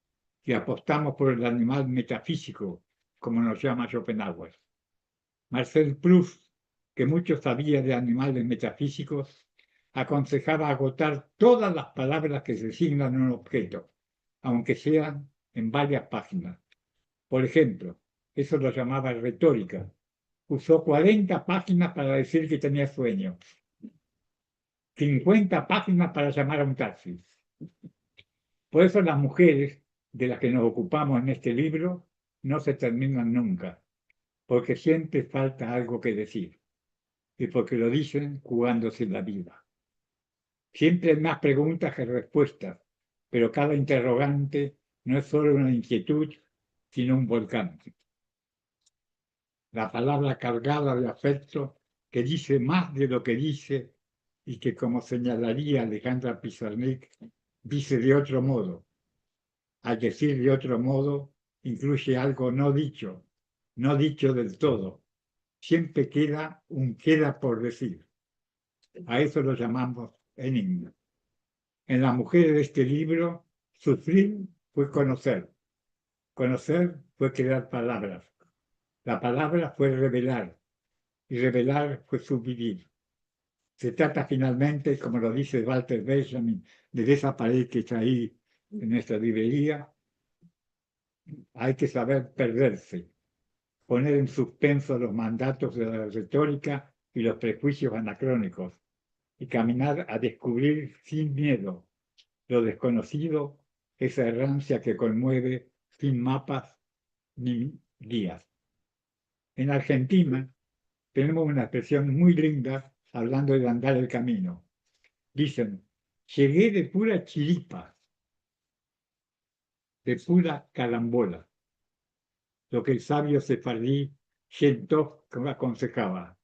y apostamos por el animal metafísico, como nos llama Schopenhauer. Marcel Proust, que mucho sabía de animales metafísicos, aconsejaba agotar todas las palabras que designan un objeto, aunque sean en varias páginas. Por ejemplo, eso lo llamaba retórica. Usó 40 páginas para decir que tenía sueño, 50 páginas para llamar a un taxi. Por eso las mujeres de las que nos ocupamos en este libro no se terminan nunca, porque siempre falta algo que decir, y porque lo dicen jugándose la vida. Siempre hay más preguntas que respuestas, pero cada interrogante no es solo una inquietud, sino un volcán. La palabra cargada de afecto que dice más de lo que dice y que, como señalaría Alejandra Pizarnik, dice de otro modo. Al decir de otro modo, incluye algo no dicho del todo. Siempre queda un queda por decir. A eso lo llamamos enigma. En las mujeres de este libro, sufrir fue conocer. Conocer fue crear palabras. La palabra fue revelar. Y revelar fue subvivir. Se trata finalmente, como lo dice Walter Benjamin, de esa pared que está ahí en nuestra librería. Hay que saber perderse. poner en suspenso los mandatos de la retórica y los prejuicios anacrónicos, y caminar a descubrir sin miedo lo desconocido, esa errancia que conmueve sin mapas ni guías. En Argentina tenemos una expresión muy linda hablando de andar el camino. Dicen, llegué de pura chiripa, de pura carambola. Lo que el sabio sefardí Shen-Tov aconsejaba.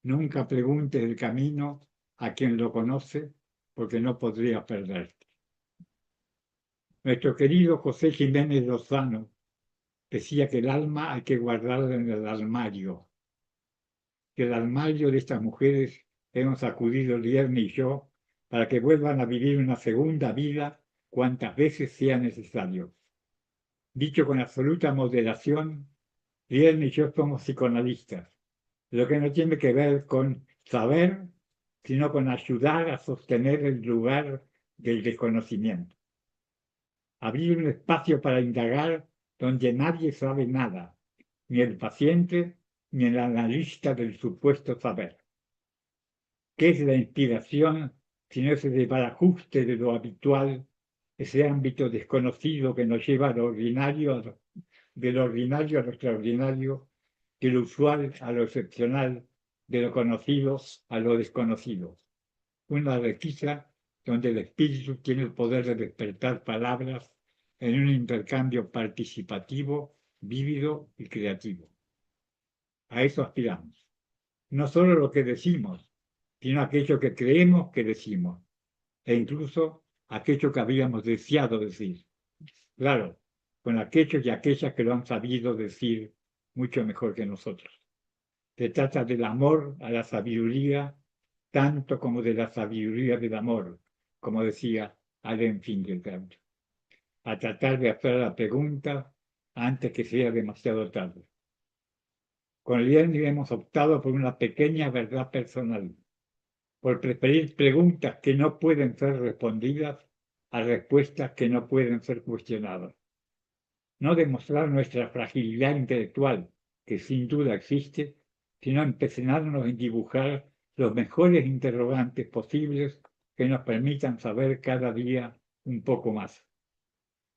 Nunca preguntes el camino a quien lo conoce, porque no podría perderte. Nuestro querido José Jiménez Lozano decía que el alma hay que guardarla en el armario. Que el armario de estas mujeres hemos acudido Lierne y yo para que vuelvan a vivir una segunda vida cuantas veces sea necesario. Dicho con absoluta moderación, Lierne y yo somos psicoanalistas, lo que no tiene que ver con saber, sino con ayudar a sostener el lugar del desconocimiento. Abrir un espacio para indagar donde nadie sabe nada, ni el paciente ni el analista del supuesto saber. ¿Qué es la inspiración si no es el desbarajuste de lo habitual, ese ámbito desconocido que nos lleva al ordinario, del ordinario a lo extraordinario, de lo usual a lo excepcional, de lo conocido a lo desconocido? Una requisa donde el espíritu tiene el poder de despertar palabras en un intercambio participativo, vívido y creativo. A eso aspiramos. No solo lo que decimos, sino aquello que creemos que decimos, e incluso aquello que habíamos deseado decir. Claro, con aquellos y aquellas que lo han sabido decir mucho mejor que nosotros. Se trata del amor a la sabiduría, tanto como de la sabiduría del amor, como decía Allen Finkelkraut. A tratar de hacer la pregunta antes que sea demasiado tarde. Con Lierne hemos optado por una pequeña verdad personal, por preferir preguntas que no pueden ser respondidas a respuestas que no pueden ser cuestionadas. No demostrar nuestra fragilidad intelectual, que sin duda existe, sino empecinarnos en dibujar los mejores interrogantes posibles que nos permitan saber cada día un poco más.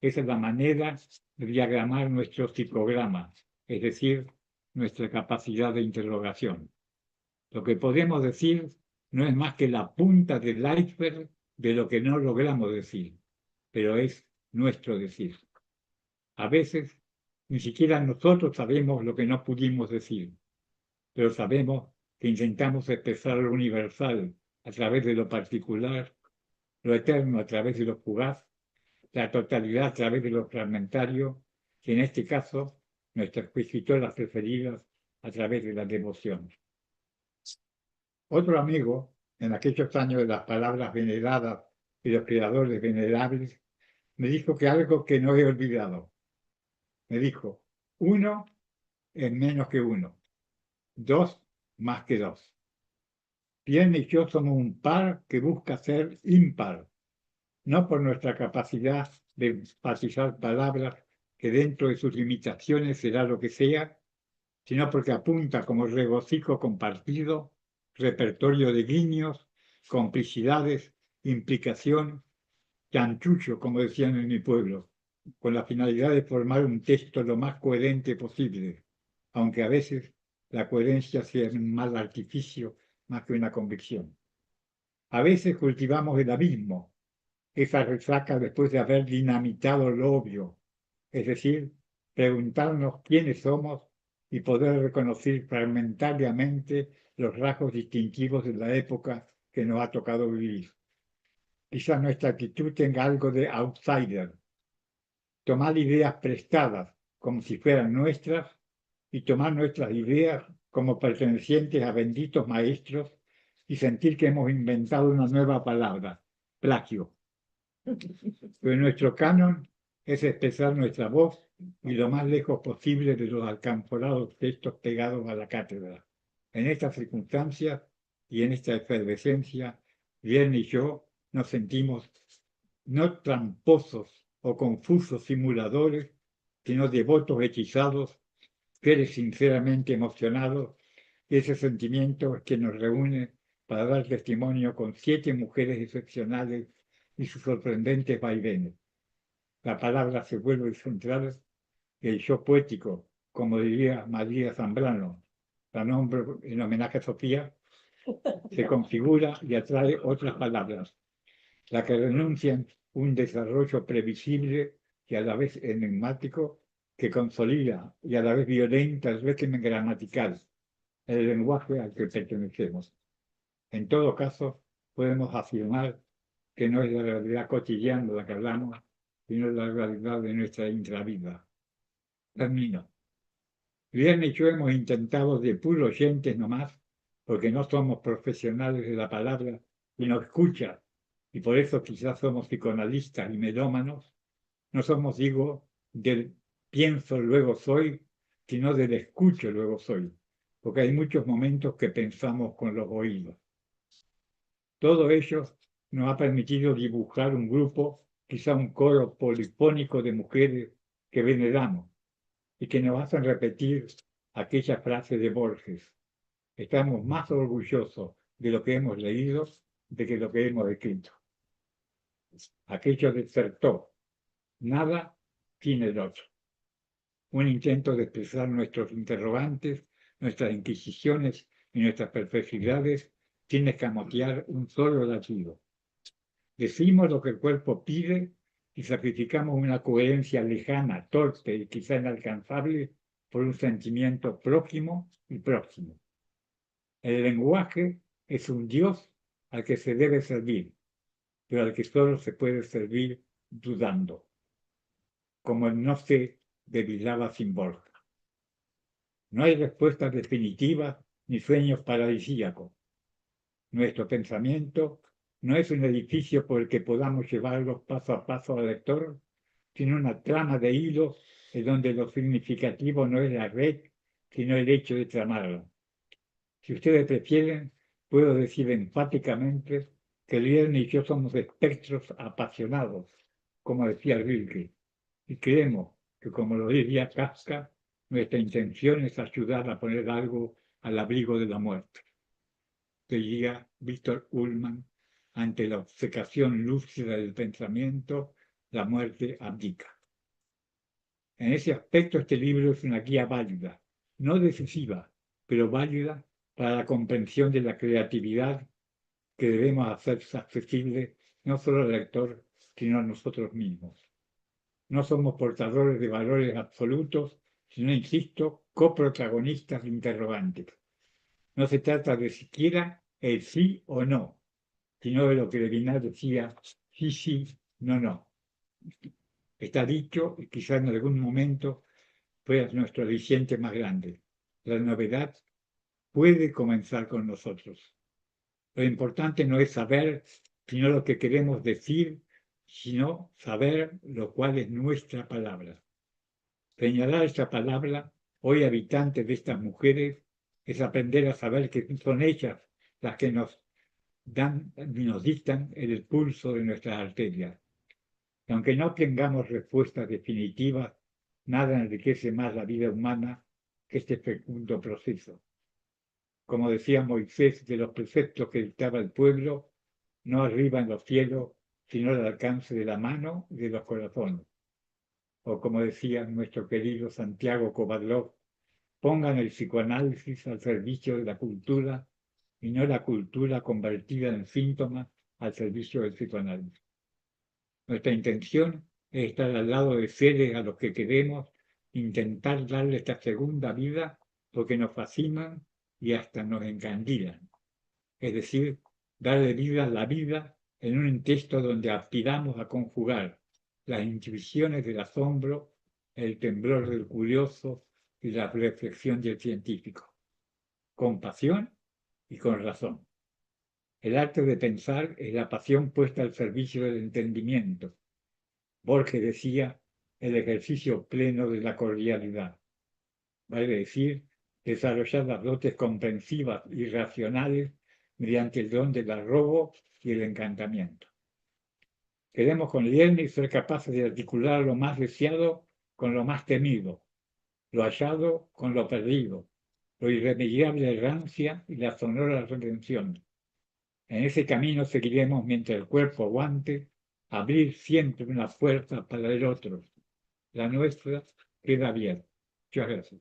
Esa es la manera de diagramar nuestro psicograma, es decir, nuestra capacidad de interrogación. Lo que podemos decir no es más que la punta del iceberg de lo que no logramos decir, pero es nuestro decir. A veces ni siquiera nosotros sabemos lo que no pudimos decir, pero sabemos que intentamos expresar lo universal a través de lo particular, lo eterno a través de lo fugaz, la totalidad a través de lo fragmentario, y en este caso, nuestras escritoras preferidas a través de la devoción. Otro amigo, en aquellos años de las palabras veneradas y los creadores venerables, me dijo que algo que no he olvidado. Me dijo, 1 es menos que 1, 2 más que 2. Lierne y yo somos un par que busca ser impar, no por nuestra capacidad de enfatizar palabras que dentro de sus limitaciones será lo que sea, sino porque apunta como regocijo compartido, repertorio de guiños, complicidades, implicación, chanchucho, como decían en mi pueblo, con la finalidad de formar un texto lo más coherente posible, aunque a veces la coherencia sea un mal artificio más que una convicción. A veces cultivamos el abismo, esa resaca después de haber dinamitado lo obvio, es decir, preguntarnos quiénes somos y poder reconocer fragmentariamente los rasgos distintivos de la época que nos ha tocado vivir. Quizás nuestra actitud tenga algo de outsider, tomar ideas prestadas como si fueran nuestras y tomar nuestras ideas como pertenecientes a benditos maestros y sentir que hemos inventado una nueva palabra, plagio. Pero nuestro canon es expresar nuestra voz y lo más lejos posible de los alcanforados textos pegados a la cátedra. En estas circunstancias y en esta efervescencia, Lierne y yo nos sentimos no tramposos o confusos simuladores, sino devotos hechizados seres sinceramente emocionados, y ese sentimiento es que nos reúne para dar testimonio con 7 mujeres excepcionales y sus sorprendentes vaivenes. La palabra se vuelve central y el yo poético, como diría María Zambrano, la nombro en homenaje a Sofía, se configura y atrae otras palabras, las que renuncian un desarrollo previsible y a la vez enigmático, que consolida y a la vez violenta el régimen gramatical, el lenguaje al que pertenecemos. En todo caso, podemos afirmar que no es la realidad cotidiana la que hablamos, sino la realidad de nuestra intravida. Termino. Lierne y yo hemos intentado de puros oyentes nomás, porque no somos profesionales de la palabra, sino escucha, y por eso quizás somos psicoanalistas y melómanos. No somos, digo, del pienso luego soy, sino del escucho luego soy, porque hay muchos momentos que pensamos con los oídos. Todo ello nos ha permitido dibujar un grupo, quizá un coro polifónico de mujeres que veneramos y que nos hacen repetir aquella frase de Borges: estamos más orgullosos de lo que hemos leído de que lo que hemos escrito. Aquello desertó, nada sin el otro. Un intento de expresar nuestros interrogantes, nuestras inquisiciones y nuestras perplejidades sin escamotear un solo latido. Decimos lo que el cuerpo pide y sacrificamos una coherencia lejana, torpe y quizá inalcanzable por un sentimiento próximo y próximo. El lenguaje es un Dios al que se debe servir, pero al que solo se puede servir dudando, como el no sé de Wisława Szymborska. No hay respuestas definitivas ni sueños paradisíacos. Nuestro pensamiento no es un edificio por el que podamos llevarlos paso a paso al lector, sino una trama de hilos en donde lo significativo no es la red, sino el hecho de tramarla. Si ustedes prefieren, puedo decir enfáticamente que Lierne y yo somos espectros apasionados, como decía Rilke, y creemos que, como lo diría Kafka, nuestra intención es ayudar a poner algo al abrigo de la muerte. Diría Víctor Ullmann: ante la obcecación lúcida del pensamiento, la muerte abdica. En ese aspecto, este libro es una guía válida, no decisiva, pero válida para la comprensión de la creatividad que debemos hacer accesible no solo al lector, sino a nosotros mismos. No somos portadores de valores absolutos, sino, insisto, coprotagonistas interrogantes. No se trata de siquiera el sí o no, sino de lo que Levinas decía: sí, sí, no, no. Está dicho, y quizá en algún momento fue nuestro aliciente más grande. La novedad puede comenzar con nosotros. Lo importante no es saber, sino lo que queremos decir, sino saber lo cual es nuestra palabra. Señalar esta palabra, hoy habitante de estas mujeres, es aprender a saber que son ellas las que nos dictan el pulso de nuestras arterias. Y aunque no tengamos respuestas definitivas, nada enriquece más la vida humana que este fecundo proceso. Como decía Moisés de los preceptos que dictaba el pueblo, no arriba en los cielos, sino al alcance de la mano y de los corazones. O como decía nuestro querido Santiago Kovadlov: pongan el psicoanálisis al servicio de la cultura y no la cultura convertida en síntoma al servicio del psicoanálisis. Nuestra intención es estar al lado de seres a los que queremos, intentar darle esta segunda vida porque nos fascinan y hasta nos encandilan. Es decir, darle vida a la vida en un texto donde aspiramos a conjugar las intuiciones del asombro, el temblor del curioso y la reflexión del científico, con pasión y con razón. El arte de pensar es la pasión puesta al servicio del entendimiento. Borges decía: el ejercicio pleno de la cordialidad. Vale decir, desarrollar las dotes comprensivas y racionales mediante el don del arrobo y el encantamiento. Queremos con Lierne ser capaces de articular lo más deseado con lo más temido, lo hallado con lo perdido, lo irremediable errancia y la sonora redención. En ese camino seguiremos mientras el cuerpo aguante, abrir siempre una puerta para el otro. La nuestra queda abierta. Muchas gracias.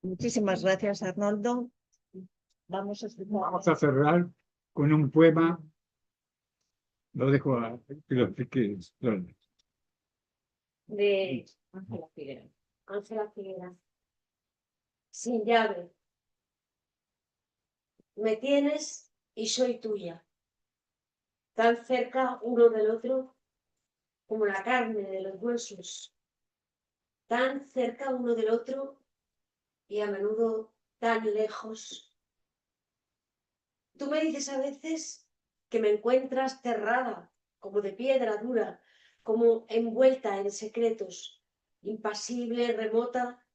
Muchísimas gracias, Arnoldo. Vamos a cerrar con un poema. Lo dejo a que lo explique Lola. De Ángela Figuera. Ángela Figuera. Sin llave. Me tienes y soy tuya. Tan cerca uno del otro como la carne de los huesos. Tan cerca uno del otro y a menudo tan lejos. Tú me dices a veces que me encuentras cerrada, como de piedra dura, como envuelta en secretos, impasible, remota,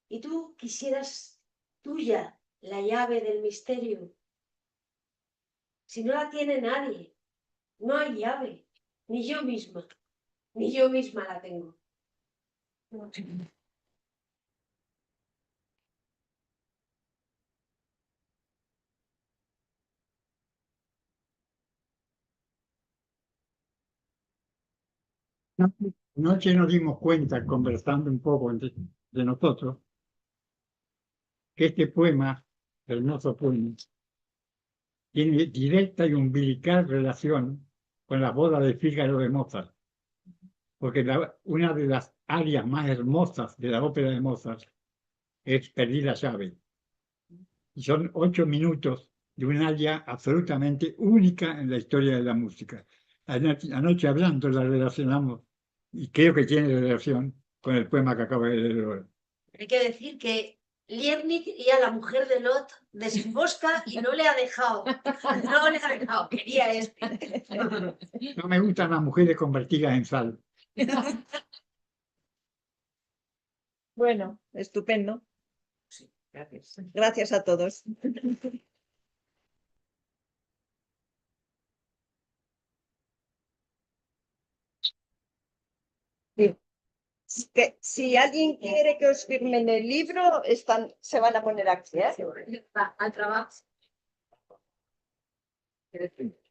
y tú quisieras tuya la llave del misterio. Si no la tiene nadie, no hay llave, ni yo misma la tengo. Anoche nos dimos cuenta, conversando un poco de nosotros, que este poema, hermoso poema, tiene directa y umbilical relación con la boda de Fígaro de Mozart, porque una de las áreas más hermosas de la ópera de Mozart es Perdida llave. Y son 8 minutos de un área absolutamente única en la historia de la música. Anoche hablando la relacionamos, y creo que tiene relación con el poema que acaba de leer ahora. Hay que decir que Liebknecht y a la mujer de Lot desenfosca y no le ha dejado. No le ha dejado, quería este. No me gustan las mujeres convertidas en sal. Bueno, estupendo. Gracias. Gracias a todos. Que si alguien quiere que os firmen el libro, se van a poner aquí, ¿eh? Al trabajo.